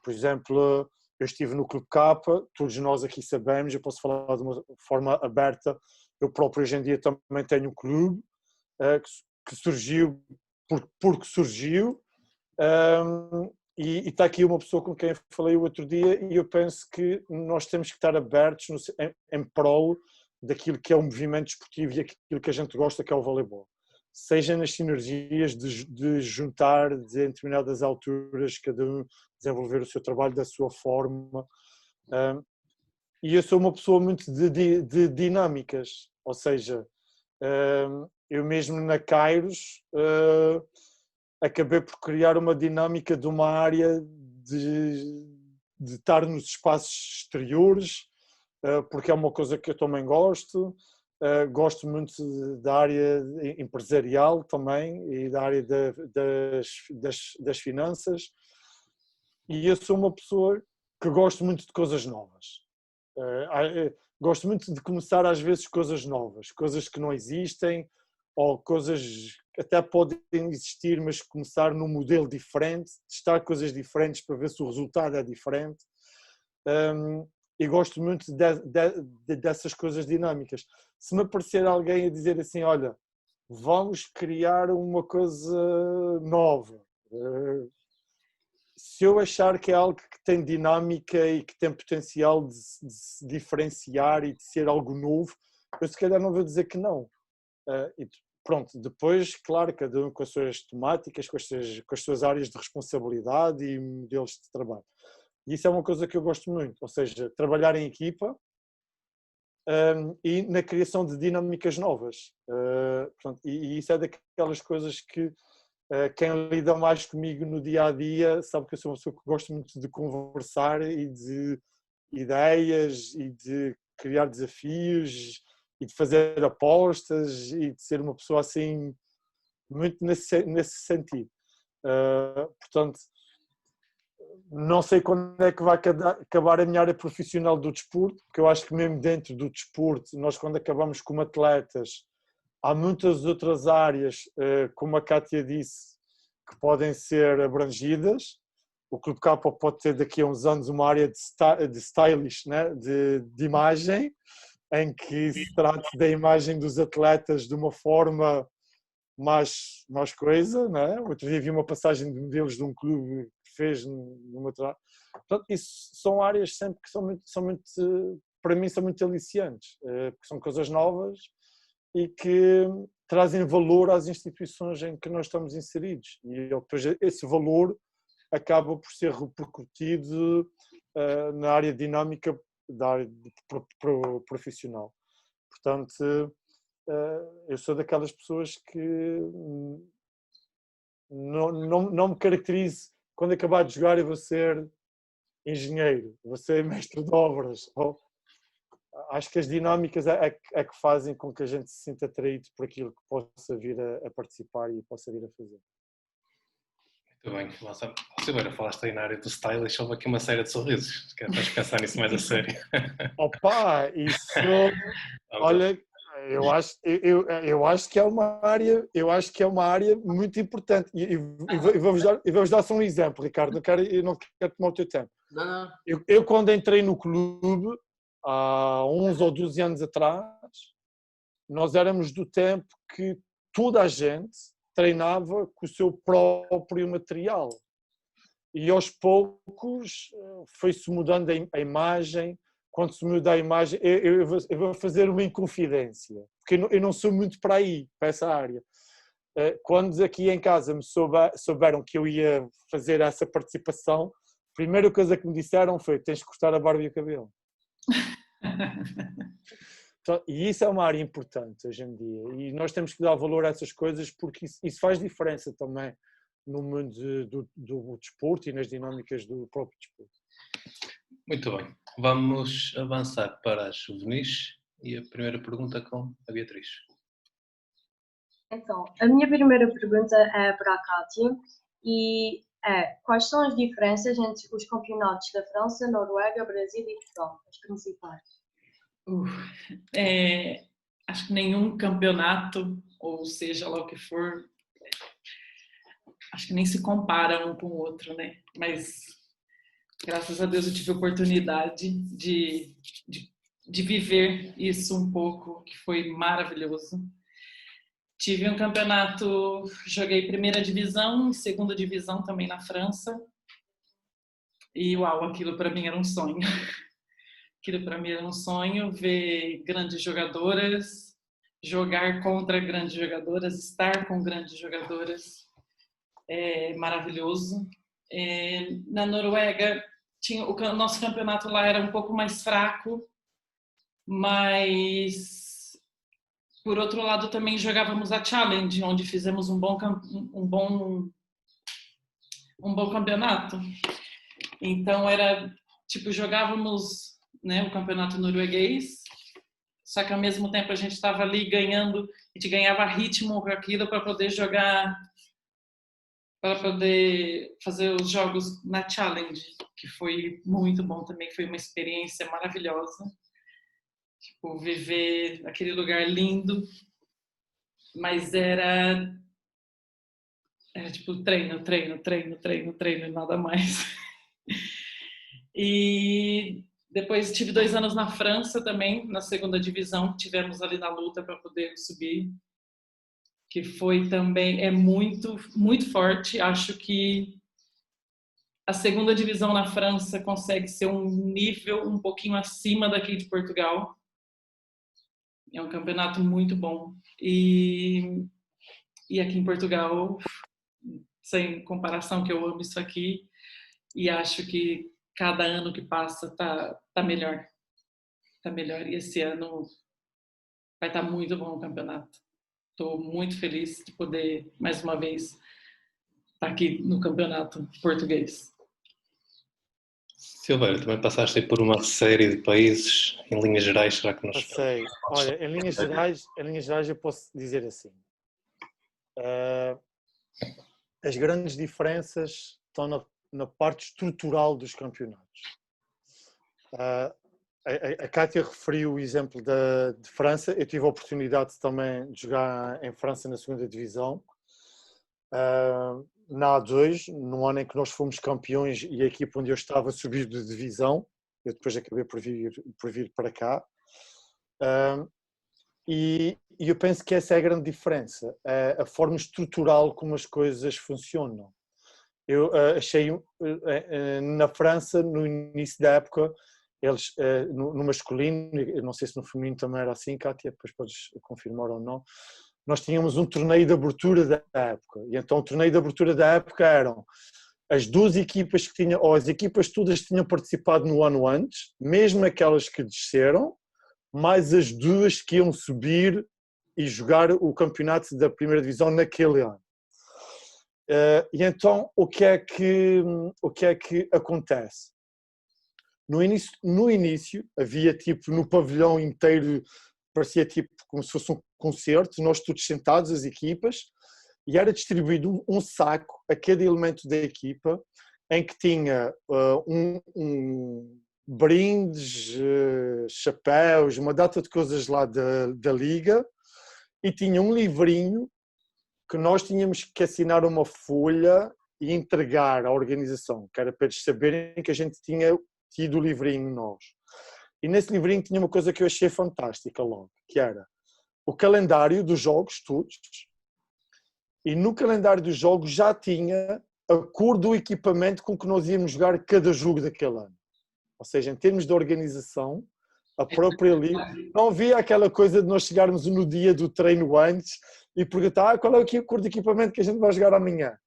Por exemplo, eu estive no Clube K, todos nós aqui sabemos, eu posso falar de uma forma aberta, eu próprio hoje em dia também tenho um clube que surgiu porque surgiu, e está aqui uma pessoa com quem eu falei o outro dia e eu penso que nós temos que estar abertos em prol daquilo que é o movimento desportivo e aquilo que a gente gosta, que é o voleibol. Seja nas sinergias de juntar de determinadas alturas, cada um desenvolver o seu trabalho da sua forma. E eu sou uma pessoa muito de dinâmicas, ou seja, eu mesmo na Kairos acabei por criar uma dinâmica de uma área de estar nos espaços exteriores, porque é uma coisa que eu também gosto. Gosto muito da área empresarial também e da área das finanças, e eu sou uma pessoa que gosto muito de coisas novas. Gosto muito de começar às vezes coisas novas, coisas que não existem, ou coisas que até podem existir, mas começar num modelo diferente, testar coisas diferentes para ver se o resultado é diferente. e gosto muito dessas coisas dinâmicas. Se me aparecer alguém a dizer assim, olha, vamos criar uma coisa nova, se eu achar que é algo que tem dinâmica e que tem potencial de se diferenciar e de ser algo novo, eu se calhar não vou dizer que não. E pronto, depois, claro, cada um com as suas temáticas, com as suas áreas de responsabilidade e modelos de trabalho. E isso é uma coisa que eu gosto muito, ou seja, trabalhar em equipa e na criação de dinâmicas novas. Portanto, e isso é daquelas coisas que quem lida mais comigo no dia a dia sabe que eu sou uma pessoa que gosto muito de conversar e de ideias e de criar desafios e de fazer apostas e de ser uma pessoa assim muito nesse sentido. Portanto, não sei quando é que vai acabar a minha área profissional do desporto, porque eu acho que mesmo dentro do desporto, nós quando acabamos como atletas, há muitas outras áreas, como a Kátia disse, que podem ser abrangidas. O Clube Capa pode ter daqui a uns anos uma área de stylish, né? de imagem, em que se trata da imagem dos atletas de uma forma mais coisa. Né? Outro dia vi uma passagem de modelos de um clube que fez numa... Portanto, isso são áreas sempre que são muito, para mim, são muito aliciantes, porque são coisas novas e que trazem valor às instituições em que nós estamos inseridos. E depois esse valor acaba por ser repercutido na área dinâmica da área profissional. Portanto, eu sou daquelas pessoas que não me caracterizo, quando acabar de jogar eu vou ser engenheiro, vou ser mestre de obras. Acho que as dinâmicas é que fazem com que a gente se sinta atraído por aquilo que possa vir a participar e possa vir a fazer. Muito bem, Silveira, falaste aí na área do stylish, houve aqui uma série de sorrisos. Queres pensar nisso mais a sério? Opa, isso... Olha, eu acho que é uma área muito importante. E vou-vos dar só um exemplo, Ricardo. Eu não quero tomar o teu tempo. Não. Eu quando entrei no clube, há 11 ou 12 anos atrás, nós éramos do tempo que toda a gente treinava com o seu próprio material. E aos poucos foi-se mudando a imagem. Quando se muda a imagem, eu vou fazer uma inconfidência, porque eu não sou muito para aí, para essa área. Quando aqui em casa me souberam que eu ia fazer essa participação, a primeira coisa que me disseram foi: tens que cortar a barba e o cabelo. Então, e isso é uma área importante hoje em dia, e nós temos que dar valor a essas coisas, porque isso faz diferença também no mundo do desporto e nas dinâmicas do próprio desporto. Muito bem, vamos avançar para as juvenis e a primeira pergunta com a Beatriz. Então, a minha primeira pergunta é para a Kátia e é: quais são as diferenças entre os campeonatos da França, Noruega, Brasil e Portugal, as principais? Acho que nenhum campeonato, ou seja lá o que for, acho que nem se compara um com o outro, né? Mas graças a Deus eu tive a oportunidade de viver isso um pouco, que foi maravilhoso. Tive um campeonato, joguei primeira divisão, segunda divisão também na França. E uau, aquilo para mim era um sonho. Aquilo para mim era um sonho, ver grandes jogadoras, jogar contra grandes jogadoras, estar com grandes jogadoras. É maravilhoso. Na Noruega, o nosso campeonato lá era um pouco mais fraco, mas por outro lado também jogávamos a Challenge, onde fizemos um bom campeonato. Então era tipo, jogávamos, né, o campeonato norueguês, só que ao mesmo tempo a gente estava ali ganhando, a gente ganhava ritmo com aquilo para poder jogar, para poder fazer os jogos na Challenge, que foi muito bom também, foi uma experiência maravilhosa. Tipo, viver aquele lugar lindo, mas era tipo treino, nada mais. E Depois tive 2 anos na França também, na segunda divisão, tivemos ali na luta para poder subir, que foi também, muito, muito forte. Acho que a segunda divisão na França consegue ser um nível um pouquinho acima daqui de Portugal. É um campeonato muito bom. E aqui em Portugal, sem comparação, que eu amo isso aqui, e acho que cada ano que passa tá melhor. Tá melhor. E esse ano vai estar muito bom o campeonato. Estou muito feliz de poder, mais uma vez, estar aqui no campeonato português. Silveira, também passaste por uma série de países, em linhas gerais, será que nos... Passei. Olha, em linhas gerais eu posso dizer assim. As grandes diferenças estão na parte estrutural dos campeonatos. A Kátia referiu o exemplo de França. Eu tive a oportunidade também de jogar em França na segunda divisão. Na A2, no ano em que nós fomos campeões e a equipa onde eu estava subiu de divisão, eu depois acabei por vir para cá. E eu penso que essa é a grande diferença, a forma estrutural como as coisas funcionam. Eu achei, na França, no início da época, eles, no masculino, eu não sei se no feminino também era assim, Kátia, depois podes confirmar ou não, nós tínhamos um torneio de abertura da época, e então o torneio de abertura da época eram as 2 equipas que tinham, ou as equipas todas que tinham participado no ano antes, mesmo aquelas que desceram, mais as 2 que iam subir e jogar o campeonato da primeira divisão naquele ano. E então o que é que acontece? No início havia tipo no pavilhão inteiro, parecia tipo como se fosse um concerto, nós todos sentados, as equipas, e era distribuído um saco a cada elemento da equipa, em que tinha brindes, chapéus, uma data de coisas lá da liga, e tinha um livrinho que nós tínhamos que assinar uma folha e entregar à organização, que era para eles saberem que a gente tinha tido o livrinho nós. E nesse livrinho tinha uma coisa que eu achei fantástica logo, que era o calendário dos jogos todos, e no calendário dos jogos já tinha a cor do equipamento com que nós íamos jogar cada jogo daquele ano. Ou seja, em termos de organização, a própria liga, não havia aquela coisa de nós chegarmos no dia do treino antes e perguntar qual é a cor de equipamento que a gente vai jogar amanhã.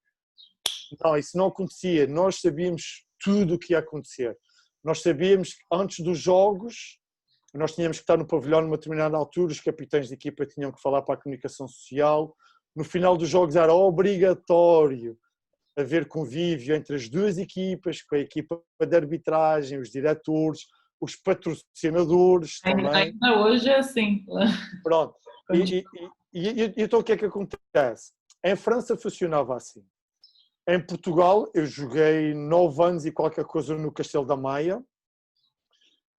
Não, isso não acontecia. Nós sabíamos tudo o que ia acontecer. Nós sabíamos que antes dos jogos, nós tínhamos que estar no pavilhão numa determinada altura, os capitães de equipa tinham que falar para a comunicação social. No final dos jogos era obrigatório haver convívio entre as 2 equipas, com a equipa de arbitragem, os diretores, os patrocinadores também. Ainda hoje é assim. Pronto. E então o que é que acontece? Em França funcionava assim. Em Portugal eu joguei 9 anos e qualquer coisa no Castelo da Maia,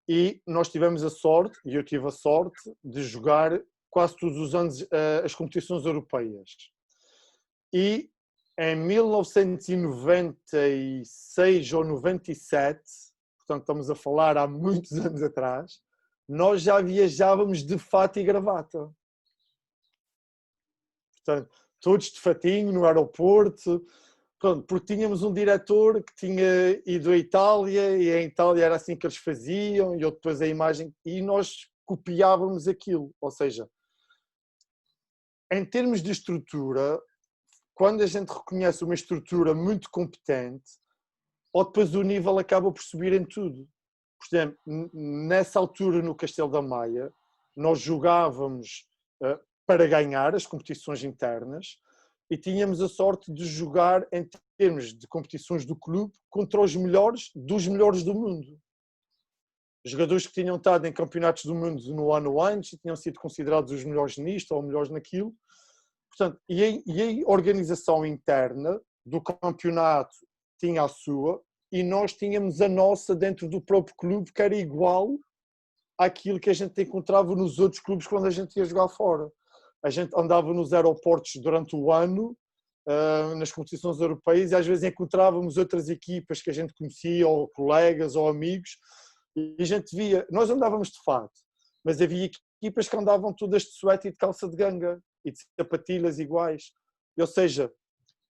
e nós tivemos a sorte, e eu tive a sorte, de jogar quase todos os anos as competições europeias. E em 1996 ou 97, portanto estamos a falar há muitos anos atrás, nós já viajávamos de fato e gravata. Portanto, todos de fatinho no aeroporto, pronto, porque tínhamos um diretor que tinha ido à Itália, e em Itália era assim que eles faziam, e eu depois a imagem, e nós copiávamos aquilo. Ou seja, em termos de estrutura, quando a gente reconhece uma estrutura muito competente, ou depois o nível acaba por subir em tudo. Por exemplo, nessa altura no Castelo da Maia, nós jogávamos para ganhar as competições internas e tínhamos a sorte de jogar em termos de competições do clube contra os melhores dos melhores do mundo. Jogadores que tinham estado em campeonatos do mundo no ano antes e tinham sido considerados os melhores nisto ou melhores naquilo. Portanto, e a organização interna do campeonato tinha a sua e nós tínhamos a nossa dentro do próprio clube, que era igual àquilo que a gente encontrava nos outros clubes quando a gente ia jogar fora. A gente andava nos aeroportos durante o ano, nas competições europeias, e às vezes encontrávamos outras equipas que a gente conhecia, ou colegas, ou amigos, E a gente via, nós andávamos de fato, mas havia equipas que andavam todas de suéte e de calça de ganga e de sapatilhas iguais. Ou seja,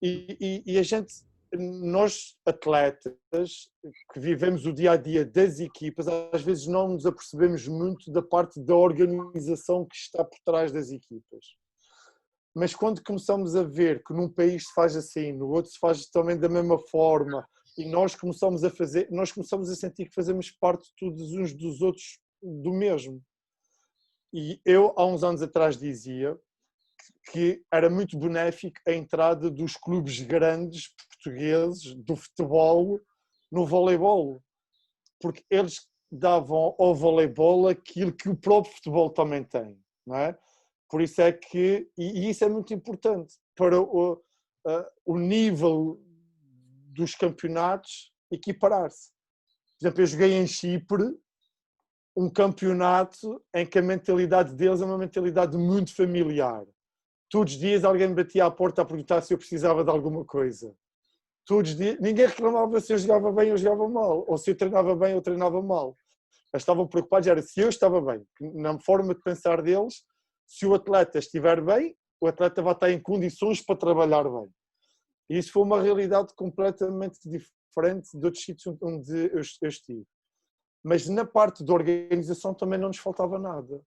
e a gente, nós atletas que vivemos o dia a dia das equipas, às vezes não nos apercebemos muito da parte da organização que está por trás das equipas. Mas quando começamos a ver que num país se faz assim, no outro se faz também da mesma forma, e nós começamos a sentir que fazemos parte todos uns dos outros do mesmo. E eu, há uns anos atrás, dizia que era muito benéfico a entrada dos clubes grandes portugueses do futebol no voleibol, porque eles davam ao voleibol aquilo que o próprio futebol também tem, não é? Por isso é que, e isso é muito importante para o nível dos campeonatos equiparar-se. Por exemplo, eu joguei em Chipre um campeonato em que a mentalidade deles é uma mentalidade muito familiar. Todos os dias alguém me batia à porta a perguntar se eu precisava de alguma coisa. Todos os dias, ninguém reclamava se eu jogava bem ou jogava mal, ou se eu treinava bem ou treinava mal. Eles estavam preocupados, era se eu estava bem. Na forma de pensar deles, se o atleta estiver bem, o atleta vai estar em condições para trabalhar bem. E isso foi uma realidade completamente diferente de outros sítios onde eu estive. Mas na parte da organização também não nos faltava nada.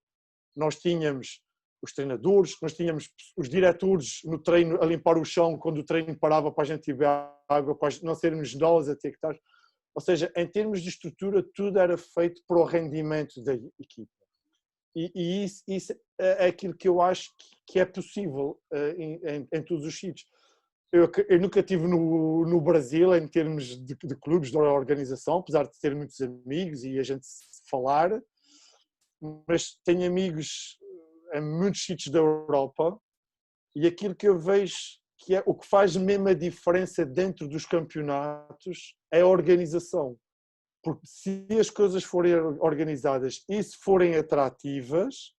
Nós tínhamos os treinadores, nós tínhamos os diretores no treino a limpar o chão quando o treino parava para a gente beber água, para não sermos nós a ter que estar. Ou seja, em termos de estrutura, tudo era feito para o rendimento da equipa. E isso é aquilo que eu acho que é possível em todos os sítios. Eu nunca estive no Brasil em termos de clubes, de organização, apesar de ter muitos amigos e a gente falar, mas tenho amigos em muitos sítios da Europa e aquilo que eu vejo que é o que faz mesmo a diferença dentro dos campeonatos é a organização. Porque se as coisas forem organizadas e se forem atrativas,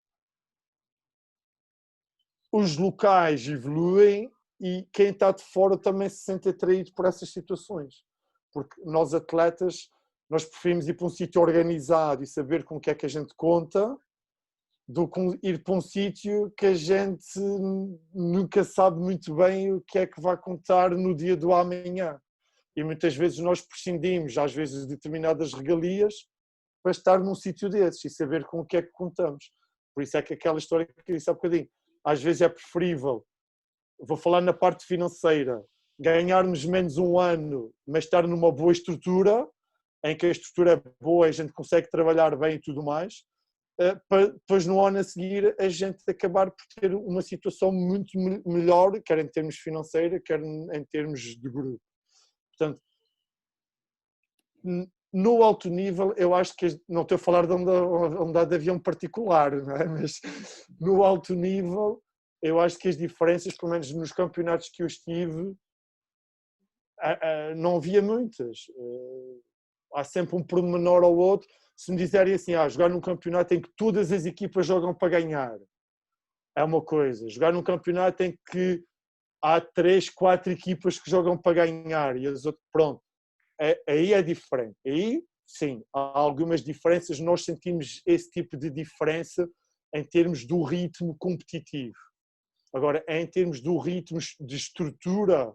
os locais evoluem e quem está de fora também se sente atraído por essas situações. Porque nós atletas, nós preferimos ir para um sítio organizado e saber com o que é que a gente conta do que ir para um sítio que a gente nunca sabe muito bem o que é que vai contar no dia do amanhã. E muitas vezes nós prescindimos, às vezes, de determinadas regalias para estar num sítio desses e saber com o que é que contamos. Por isso é que aquela história que eu disse há bocadinho, às vezes é preferível, vou falar na parte financeira, ganharmos menos um ano, mas estar numa boa estrutura, em que a estrutura é boa e a gente consegue trabalhar bem e tudo mais, para depois no ano a seguir a gente acabar por ter uma situação muito melhor, quer em termos financeiros, quer em termos de grupo. Portanto, no alto nível, eu acho que, não estou a falar de andar de avião particular, não é? Mas no alto nível, eu acho que as diferenças, pelo menos nos campeonatos que eu estive, não havia muitas. Há sempre um pormenor ou outro. Se me disserem assim, jogar num campeonato em que todas as equipas jogam para ganhar, é uma coisa. Jogar num campeonato em que há 3, 4 equipas que jogam para ganhar e as outras, pronto, aí é diferente. Aí, sim, há algumas diferenças, nós sentimos esse tipo de diferença em termos do ritmo competitivo. Agora, em termos do ritmo de estrutura,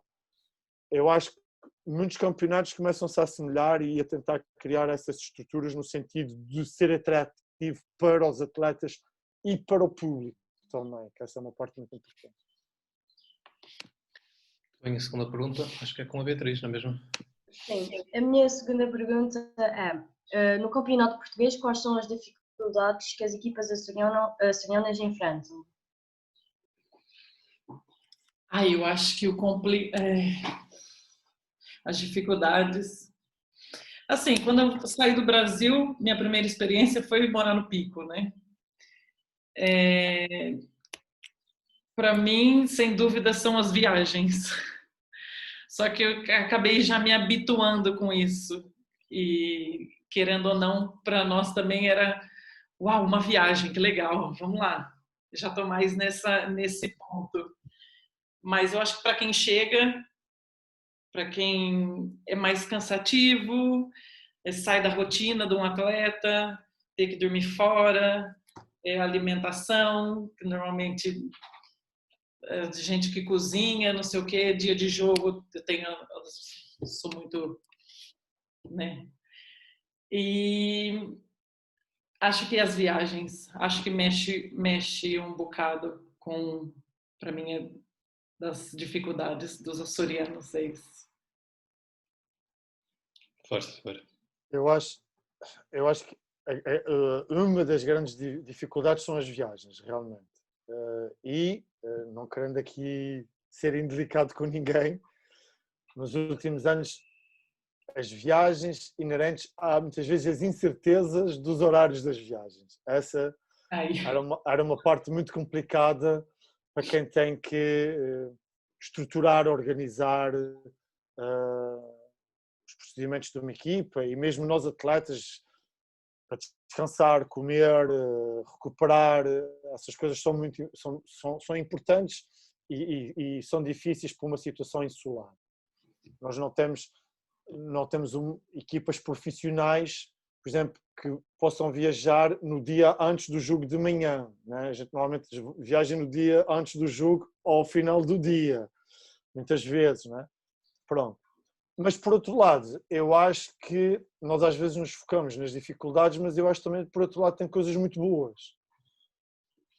eu acho que muitos campeonatos começam-se a assemelhar e a tentar criar essas estruturas no sentido de ser atrativo para os atletas e para o público também, que essa é uma parte muito importante. Bem, a segunda pergunta, acho que é com a Beatriz, não é mesmo? Sim, a minha segunda pergunta é, no campeonato português, quais são as dificuldades que as equipas açorianas enfrentam? Eu acho que as dificuldades... Assim, quando eu saí do Brasil, minha primeira experiência foi morar no Pico, né? Para mim, sem dúvida, são as viagens. Só que eu acabei já me habituando com isso. E, querendo ou não, para nós também era, uau, uma viagem, que legal, vamos lá. Já estou mais nesse ponto. Mas eu acho que para quem chega, para quem é mais cansativo, sai da rotina de um atleta, ter que dormir fora, alimentação, que normalmente de gente que cozinha, não sei o quê, dia de jogo, eu sou muito, né? E acho que as viagens, acho que mexe um bocado com, para mim, das dificuldades dos açorianos, é isso. Força, Vera. Eu acho que uma das grandes dificuldades são as viagens, realmente. E, não querendo aqui ser indelicado com ninguém, nos últimos anos as viagens inerentes há muitas vezes as incertezas dos horários das viagens. Essa era uma parte muito complicada para quem tem que estruturar, organizar os procedimentos de uma equipa e mesmo nós atletas para descansar, comer, recuperar, essas coisas são importantes e são difíceis por uma situação insular. Nós não temos equipas profissionais, por exemplo, que possam viajar no dia antes do jogo de manhã, né? A gente normalmente viaja no dia antes do jogo ou ao final do dia, muitas vezes, né? Pronto. Mas, por outro lado, eu acho que nós às vezes nos focamos nas dificuldades, mas eu acho também, por outro lado, tem coisas muito boas.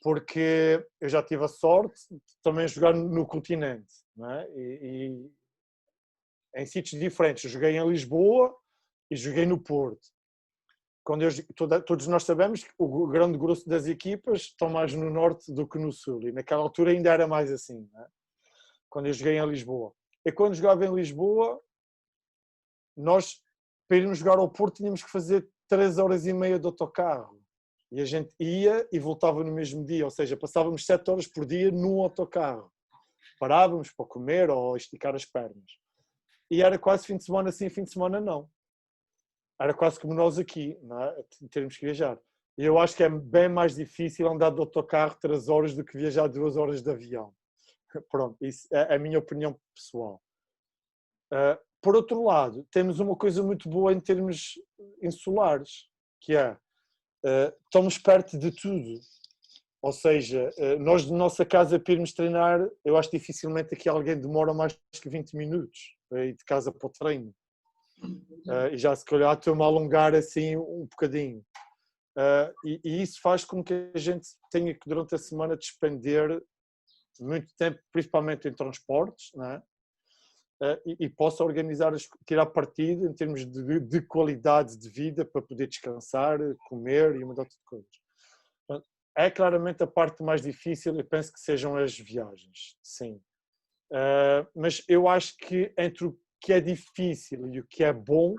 Porque eu já tive a sorte de também jogar no continente, não é? E em sítios diferentes. Eu joguei em Lisboa e joguei no Porto. Todos nós sabemos que o grande grosso das equipas estão mais no norte do que no sul. E naquela altura ainda era mais assim, não é? Quando eu joguei em Lisboa. E quando jogava em Lisboa, nós, para irmos jogar ao Porto, tínhamos que fazer 3 horas e meia de autocarro. E a gente ia e voltava no mesmo dia, ou seja, passávamos 7 horas por dia num autocarro. Parávamos para comer ou esticar as pernas. E era quase fim de semana sim, fim de semana não. Era quase como nós aqui, não é? Termos que viajar. E eu acho que é bem mais difícil andar de autocarro 3 horas do que viajar 2 horas de avião. Pronto, isso é a minha opinião pessoal. Por outro lado, temos uma coisa muito boa em termos insulares, que é, estamos perto de tudo. Ou seja, nós de nossa casa para irmos treinar, eu acho dificilmente que alguém demora mais que 20 minutos para ir de casa para o treino. E já se calhar estou-me a alongar assim um bocadinho. E isso faz com que a gente tenha que durante a semana despender muito tempo, principalmente em transportes, não é? E possa organizar, tirar partido em termos de qualidade de vida para poder descansar, comer e uma data de coisas. Portanto, é claramente a parte mais difícil, eu penso que sejam as viagens, sim. Mas eu acho que entre o que é difícil e o que é bom,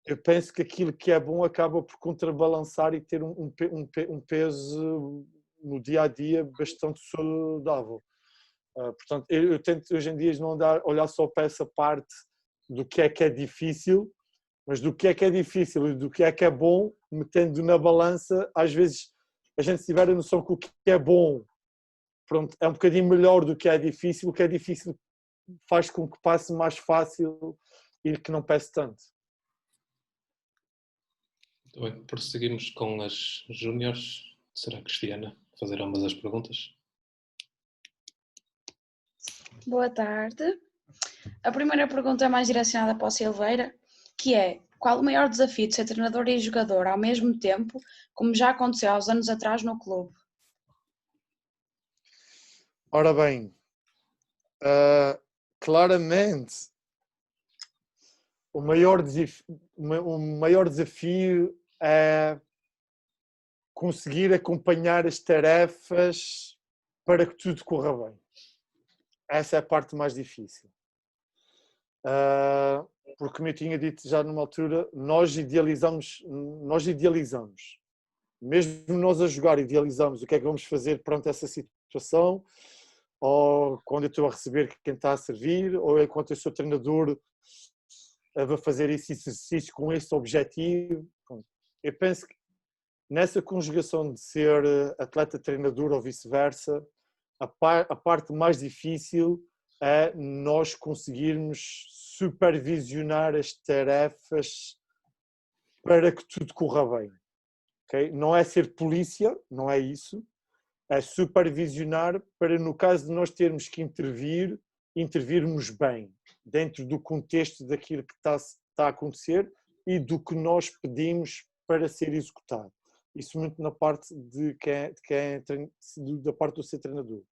eu penso que aquilo que é bom acaba por contrabalançar e ter um peso no dia a dia bastante saudável. Portanto, eu tento hoje em dia não olhar só para essa parte do que é difícil, mas do que é difícil e do que é bom, metendo na balança, às vezes a gente tiver a noção que o que é bom, pronto, é um bocadinho melhor do que é difícil, o que é difícil faz com que passe mais fácil e que não pese tanto. Muito bem, prosseguimos com as júniores. Será Cristiana fazer ambas as perguntas? Boa tarde. A primeira pergunta é mais direcionada para o Silveira, que é: qual o maior desafio de ser treinador e jogador ao mesmo tempo, como já aconteceu há uns anos atrás no clube? Ora bem, claramente o maior desafio é conseguir acompanhar as tarefas para que tudo corra bem. Essa é a parte mais difícil. Porque, como eu tinha dito já numa altura, nós idealizamos. Mesmo nós a jogar, idealizamos o que é que vamos fazer perante essa situação, ou quando eu estou a receber quem está a servir, ou enquanto eu sou treinador, vou fazer esse exercício com esse objetivo. Eu penso que nessa conjugação de ser atleta-treinador ou vice-versa, a parte mais difícil é nós conseguirmos supervisionar as tarefas para que tudo corra bem. Okay? Não é ser polícia, não é isso, é supervisionar para, no caso de nós termos que intervirmos bem, dentro do contexto daquilo que está a acontecer e do que nós pedimos para ser executado. Isso muito na parte da parte do ser treinador.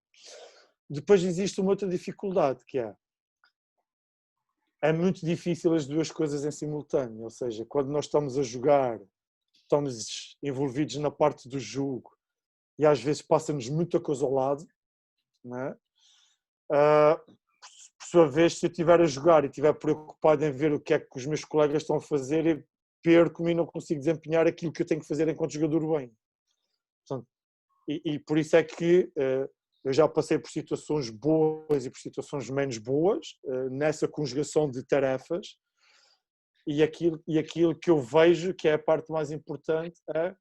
Depois existe uma outra dificuldade, que é muito difícil as duas coisas em simultâneo, ou seja, quando nós estamos a jogar, estamos envolvidos na parte do jogo e às vezes passa-nos muita coisa ao lado, não é? Por sua vez, se eu estiver a jogar e estiver preocupado em ver o que é que os meus colegas estão a fazer, eu perco-me e não consigo desempenhar aquilo que eu tenho que fazer enquanto jogador bem. Portanto, e por isso é que eu já passei por situações boas e por situações menos boas nessa conjugação de tarefas, e aquilo que eu vejo que é a parte mais importante é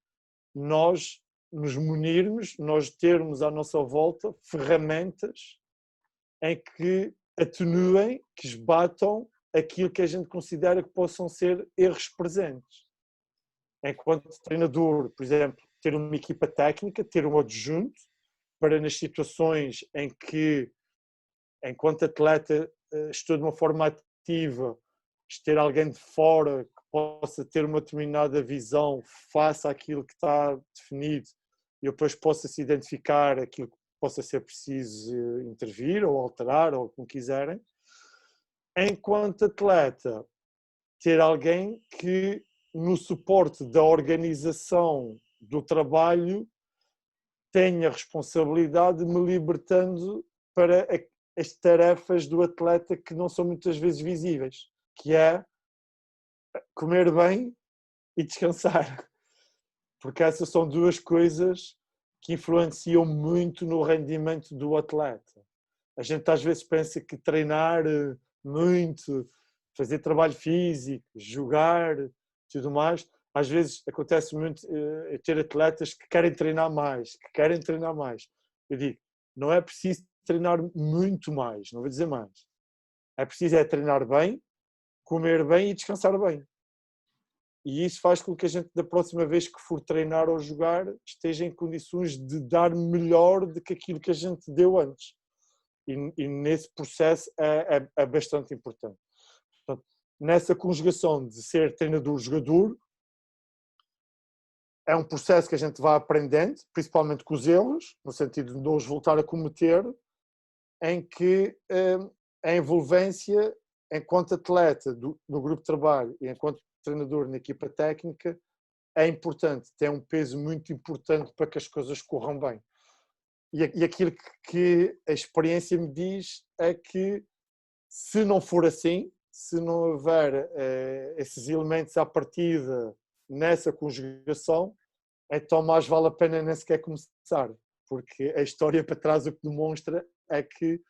nós nos munirmos, nós termos à nossa volta ferramentas em que atenuem, que esbatam aquilo que a gente considera que possam ser erros presentes. Enquanto treinador, por exemplo, ter uma equipa técnica, ter um adjunto, para nas situações em que, enquanto atleta, estou de uma forma ativa, ter alguém de fora que possa ter uma determinada visão face àquilo que está definido e depois possa se identificar aquilo que possa ser preciso intervir ou alterar ou como quiserem. Enquanto atleta, ter alguém que no suporte da organização do trabalho tenha a responsabilidade de me libertando para as tarefas do atleta que não são muitas vezes visíveis, que é comer bem e descansar. Porque essas são duas coisas que influenciam muito no rendimento do atleta. A gente às vezes pensa que treinar muito, fazer trabalho físico, jogar, tudo mais, às vezes acontece muito ter atletas que querem treinar mais, Eu digo, não é preciso treinar muito mais, não vou dizer mais. É preciso treinar bem, comer bem e descansar bem. E isso faz com que a gente, da próxima vez que for treinar ou jogar, esteja em condições de dar melhor do que aquilo que a gente deu antes. E nesse processo é bastante importante. Portanto, nessa conjugação de ser treinador-jogador, é um processo que a gente vai aprendendo, principalmente com os erros, no sentido de não os voltar a cometer, em que a envolvência enquanto atleta no grupo de trabalho e enquanto treinador na equipa técnica é importante, tem um peso muito importante para que as coisas corram bem. E aquilo que a experiência me diz é que se não for assim, se não houver esses elementos à partida nessa conjugação, então mais vale a pena nem sequer começar, porque a história para trás o que demonstra é que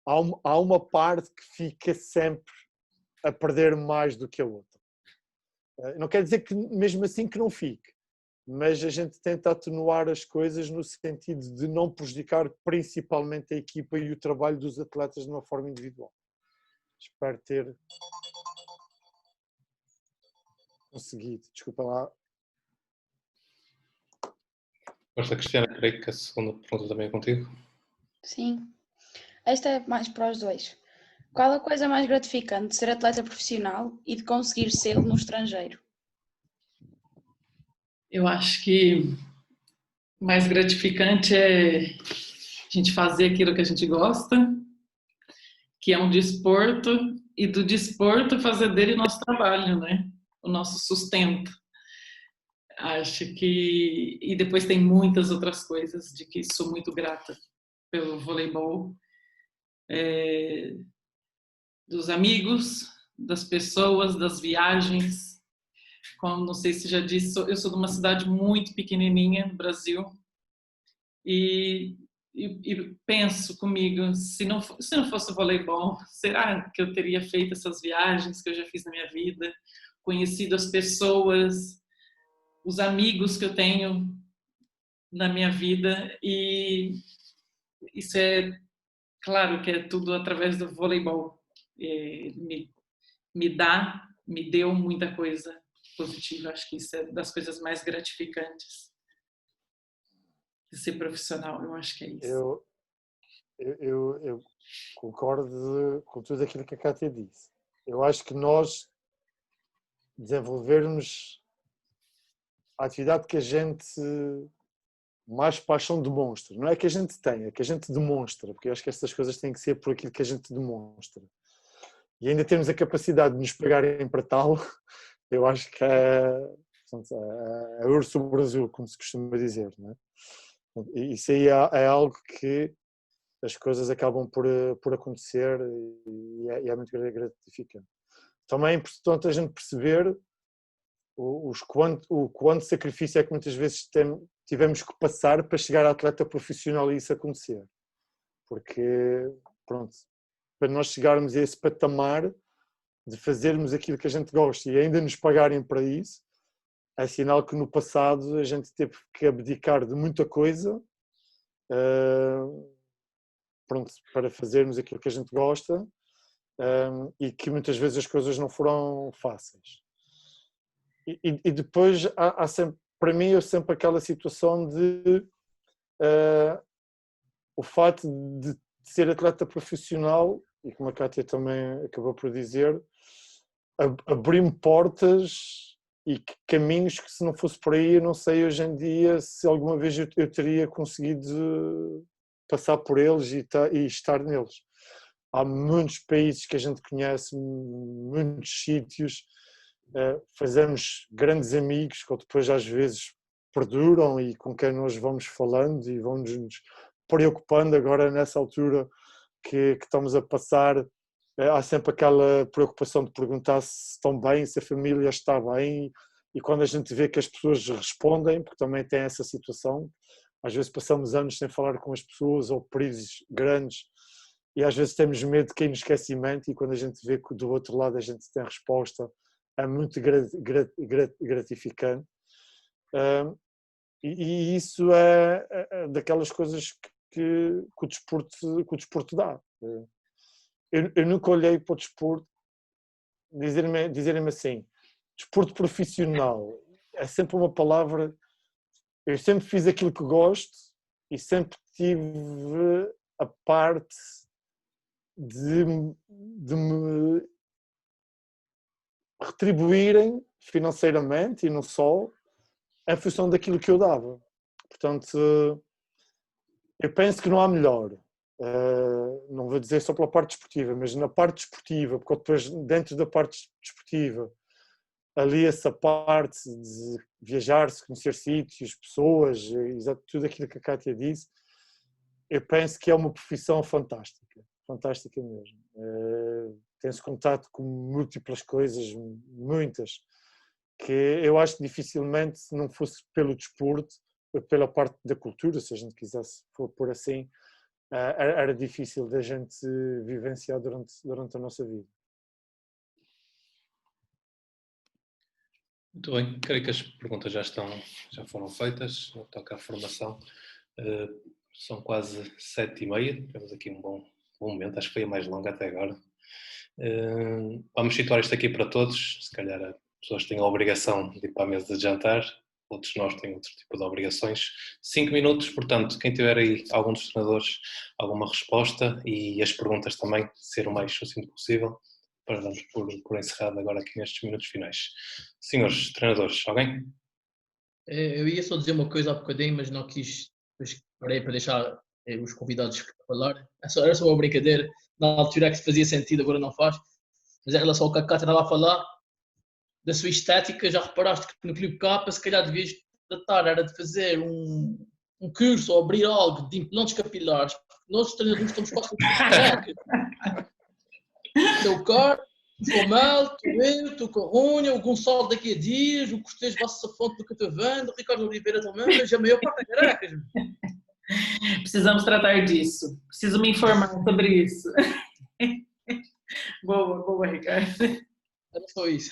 há uma parte que fica sempre a perder mais do que a outra. Não quer dizer que mesmo assim que não fique, mas a gente tenta atenuar as coisas no sentido de não prejudicar principalmente a equipa e o trabalho dos atletas de uma forma individual. Espero ter conseguido. Desculpa lá. Força, Cristiana, creio que a segunda pergunta também é contigo. Sim. Esta é mais para os dois. Qual a coisa mais gratificante de ser atleta profissional e de conseguir ser no estrangeiro? Eu acho que mais gratificante é a gente fazer aquilo que a gente gosta, que é um desporto, e do desporto fazer dele nosso trabalho, né? O nosso sustento. Acho que... E depois tem muitas outras coisas de que sou muito grata pelo voleibol, dos amigos, das pessoas, das viagens. Como não sei se já disse, eu sou de uma cidade muito pequenininha no Brasil e penso comigo, se não fosse o voleibol, será que eu teria feito essas viagens que eu já fiz na minha vida, conhecido as pessoas, os amigos que eu tenho na minha vida? E isso é claro que é tudo através do voleibol. Me deu muita coisa positivo. Acho que isso é das coisas mais gratificantes de ser profissional. Eu acho que é isso. Eu concordo com tudo aquilo que a Cátia disse. Eu acho que nós desenvolvermos a atividade que a gente mais paixão demonstra. Não é que a gente tem, é que a gente demonstra, porque eu acho que estas coisas têm que ser por aquilo que a gente demonstra. E ainda temos a capacidade de nos pagarem para tal, eu acho que é ouro sobre azul, como se costuma dizer. Não é? Isso aí é algo que as coisas acabam por acontecer e é muito gratificante. Também é importante a gente perceber o quanto sacrifício é que muitas vezes tivemos que passar para chegar a atleta profissional e isso acontecer. Porque, pronto, para nós chegarmos a esse patamar de fazermos aquilo que a gente gosta e ainda nos pagarem para isso, é sinal que no passado a gente teve que abdicar de muita coisa pronto, para fazermos aquilo que a gente gosta e que muitas vezes as coisas não foram fáceis. E depois há sempre, para mim, é sempre aquela situação de o facto de ser atleta profissional, e como a Cátia também acabou por dizer, abrir-me portas e caminhos que se não fosse por aí, eu não sei hoje em dia se alguma vez eu teria conseguido passar por eles e estar neles. Há muitos países que a gente conhece, muitos sítios, fazemos grandes amigos que depois às vezes perduram e com quem nós vamos falando e vamos-nos preocupando agora nessa altura que estamos a passar. Há sempre aquela preocupação de perguntar se estão bem, se a família está bem, e quando a gente vê que as pessoas respondem, porque também tem essa situação, às vezes passamos anos sem falar com as pessoas ou períodos grandes e às vezes temos medo de cair no esquecimento, e quando a gente vê que do outro lado a gente tem resposta, é muito gratificante. E isso é daquelas coisas que o desporto dá. Eu nunca olhei para o desporto, dizerem-me assim, desporto profissional, é sempre uma palavra, eu sempre fiz aquilo que gosto e sempre tive a parte de me retribuírem financeiramente e não só, em função daquilo que eu dava. Portanto, eu penso que não há melhor. Não vou dizer só pela parte desportiva, mas na parte desportiva, porque depois dentro da parte desportiva, ali essa parte de viajar-se, conhecer sítios, pessoas, tudo aquilo que a Cátia disse, eu penso que é uma profissão fantástica, fantástica mesmo. Tem-se contato com múltiplas coisas, muitas, que eu acho que dificilmente, se não fosse pelo desporto, pela parte da cultura, se a gente quisesse pôr assim, era difícil da gente vivenciar durante a nossa vida. Muito bem, creio que as perguntas já foram feitas, no que toca à formação. São quase 7h30, temos aqui um bom momento, acho que foi a mais longa até agora. Vamos situar isto aqui para todos, se calhar as pessoas têm a obrigação de ir para a mesa de jantar, outros de nós têm outro tipo de obrigações. 5 minutos, portanto, quem tiver aí algum dos treinadores, alguma resposta, e as perguntas também, ser o mais sucinto possível, para darmos por encerrado agora aqui nestes minutos finais. Senhores treinadores, alguém? Eu ia só dizer uma coisa há bocadinho, mas não quis, depois parei para deixar os convidados falar. Era só uma brincadeira, na altura é que fazia sentido, agora não faz. Mas em relação ao que a Cátia estava a falar, da sua estética, já reparaste que no Clube K, se calhar devias tratar, era de fazer um curso ou abrir algo de implantes capilares, porque nós treinadores estamos quase carecas. Teu Carlos, o Mel, tu Corrunha, o Gonçalo daqui a dias, o Cortês Vassa Fonte do Catavando, o Ricardo Oliveira também, mas a maior parte é carecas. Precisamos tratar disso. Preciso me informar sobre isso. Boa, Ricardo. Era só isso.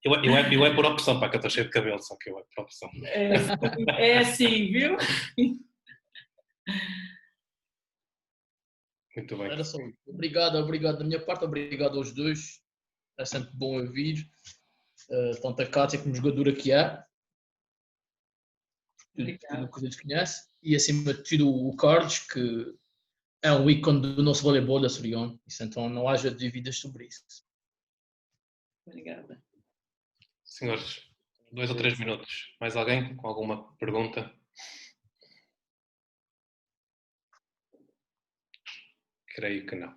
Eu é por opção, pá, que eu estou cheio de cabelo, só que eu é por opção. É assim, viu? Muito bem. Era só isso. Obrigado da minha parte, obrigado aos dois. É sempre bom ouvir. tanto a Kátia como jogadora que é, Obrigada. tudo que a gente conhece, e acima de tudo o Carlos, que é um ícone do nosso voleibol da Açoriano, isso então não haja dúvidas sobre isso. Obrigada. Senhores, 2 ou 3 minutos. Mais alguém com alguma pergunta? Creio que não.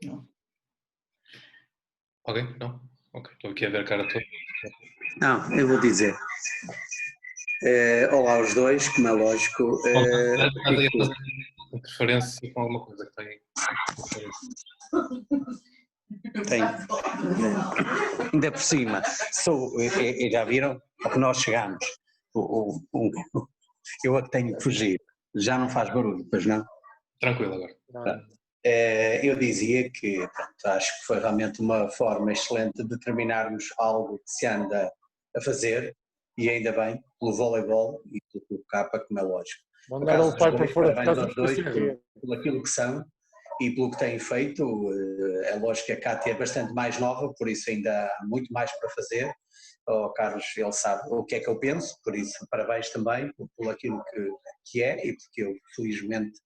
Não. Alguém? Não? Ok, estou aqui a ver a cara toda. Não, eu vou dizer. Olá aos dois, como é lógico. Interferência com alguma coisa que está aí. Tem. Ainda por cima, já viram ao que nós chegamos. Eu a que tenho que fugir. Já não faz barulho, pois não? Tranquilo agora. Eu dizia que pronto, acho que foi realmente uma forma excelente de terminarmos algo que se anda a fazer, e ainda bem, pelo voleibol e pelo Capa, como é lógico. Mandar o pai para fora de casa aos dois por aquilo que são e pelo que têm feito. É lógico que a Kátia é bastante mais nova, por isso ainda há muito mais para fazer. O Carlos, ele sabe o que é que eu penso, por isso parabéns também por aquilo que é, e porque eu felizmente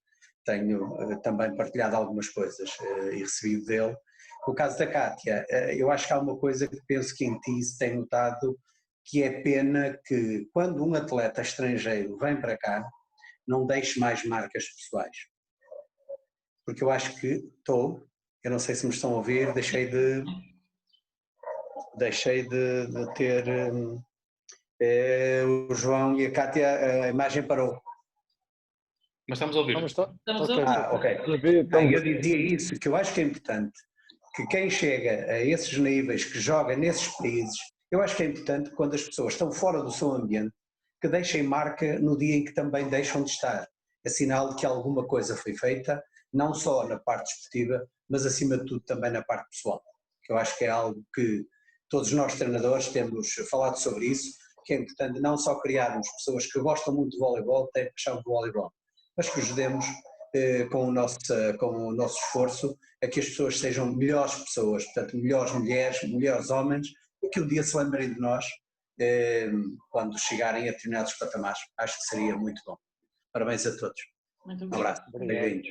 tenho também partilhado algumas coisas e recebido dele. No caso da Kátia, eu acho que há uma coisa que penso que em ti se tem notado, que é pena que quando um atleta estrangeiro vem para cá, não deixe mais marcas pessoais. Porque eu acho que eu não sei se me estão a ouvir, deixei de ter o João e a Kátia, a imagem parou. Mas estamos a ouvir. Ok. Eu dizia isso, que eu acho que é importante, que quem chega a esses níveis, que joga nesses países, eu acho que é importante quando as pessoas estão fora do seu ambiente, que deixem marca no dia em que também deixam de estar. É sinal de que alguma coisa foi feita, não só na parte esportiva, mas acima de tudo também na parte pessoal. Eu acho que é algo que todos nós treinadores temos falado sobre isso, que é importante não só criarmos pessoas que gostam muito de voleibol, têm paixão de voleibol, mas que ajudemos com o nosso esforço a que as pessoas sejam melhores pessoas, portanto melhores mulheres, melhores homens, e que um dia se lembrem de nós quando chegarem a determinados patamares. Acho que seria muito bom. Parabéns a todos. Muito Um abraço. Bem-vindos.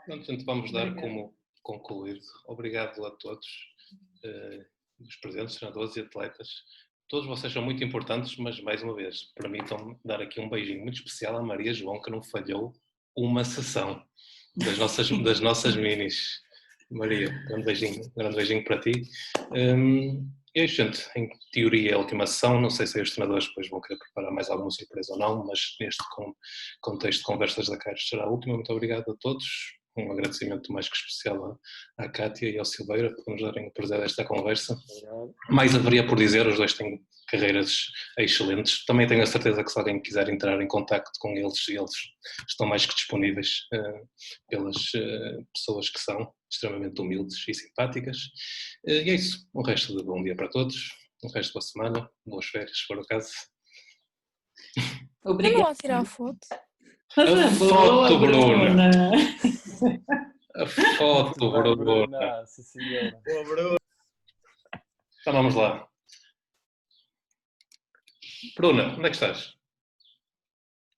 Pronto, gente, vamos dar como concluído. Obrigado a todos, os presentes, treinadores e atletas. Todos vocês são muito importantes, mas mais uma vez, permitam-me dar aqui um beijinho muito especial à Maria João, que não falhou uma sessão das nossas minis. Maria, grande beijinho para ti. E gente, em teoria é a última sessão, não sei se os treinadores depois vão querer preparar mais alguma surpresa ou não, mas neste contexto de conversas da Cairo será a última. Muito obrigado a todos. Um agradecimento mais que especial à Kátia e ao Silveira por nos darem o prazer desta conversa. Mais haveria por dizer, os dois têm carreiras excelentes. Também tenho a certeza que se alguém quiser entrar em contacto com eles estão mais que disponíveis pelas pessoas que são extremamente humildes e simpáticas. E é isso. Um resto de bom dia para todos. Um resto de boa semana. Boas férias, se for o caso. Obrigada. Vamos lá tirar a foto. A foto, Bruna. A foto, Bruna. Sim, senhora. Boa, Bruna. Então vamos lá. Bruna, onde é que estás?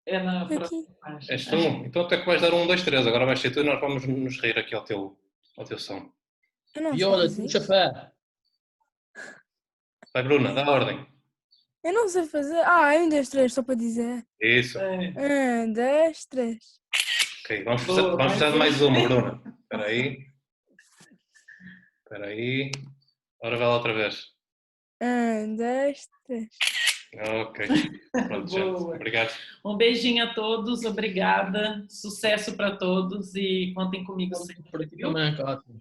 É na Aqui. És tu? Então até que vais dar 1, 2, 3. Agora vais ser tu e nós vamos nos rir aqui ao teu som. Eu não Viola, sei fazer. chapéu. Vai, Bruna, dá ordem. Eu não sei fazer. 1, 2, 3, só para dizer. Isso. 1, 2, 3. Ok, vamos precisar de mais uma, Bruna. Espera aí. Ora vai lá outra vez. 1, 2, 3. Ok. Pronto, gente. Obrigado. Um beijinho a todos, obrigada. Sucesso para todos e contem comigo sempre.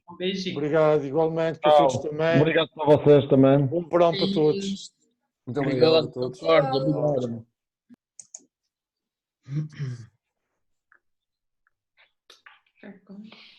Um beijinho. Obrigado, igualmente, para todos também. Obrigado para vocês também. Bom verão para todos. Muito obrigado a todos. Obrigado. Obrigado.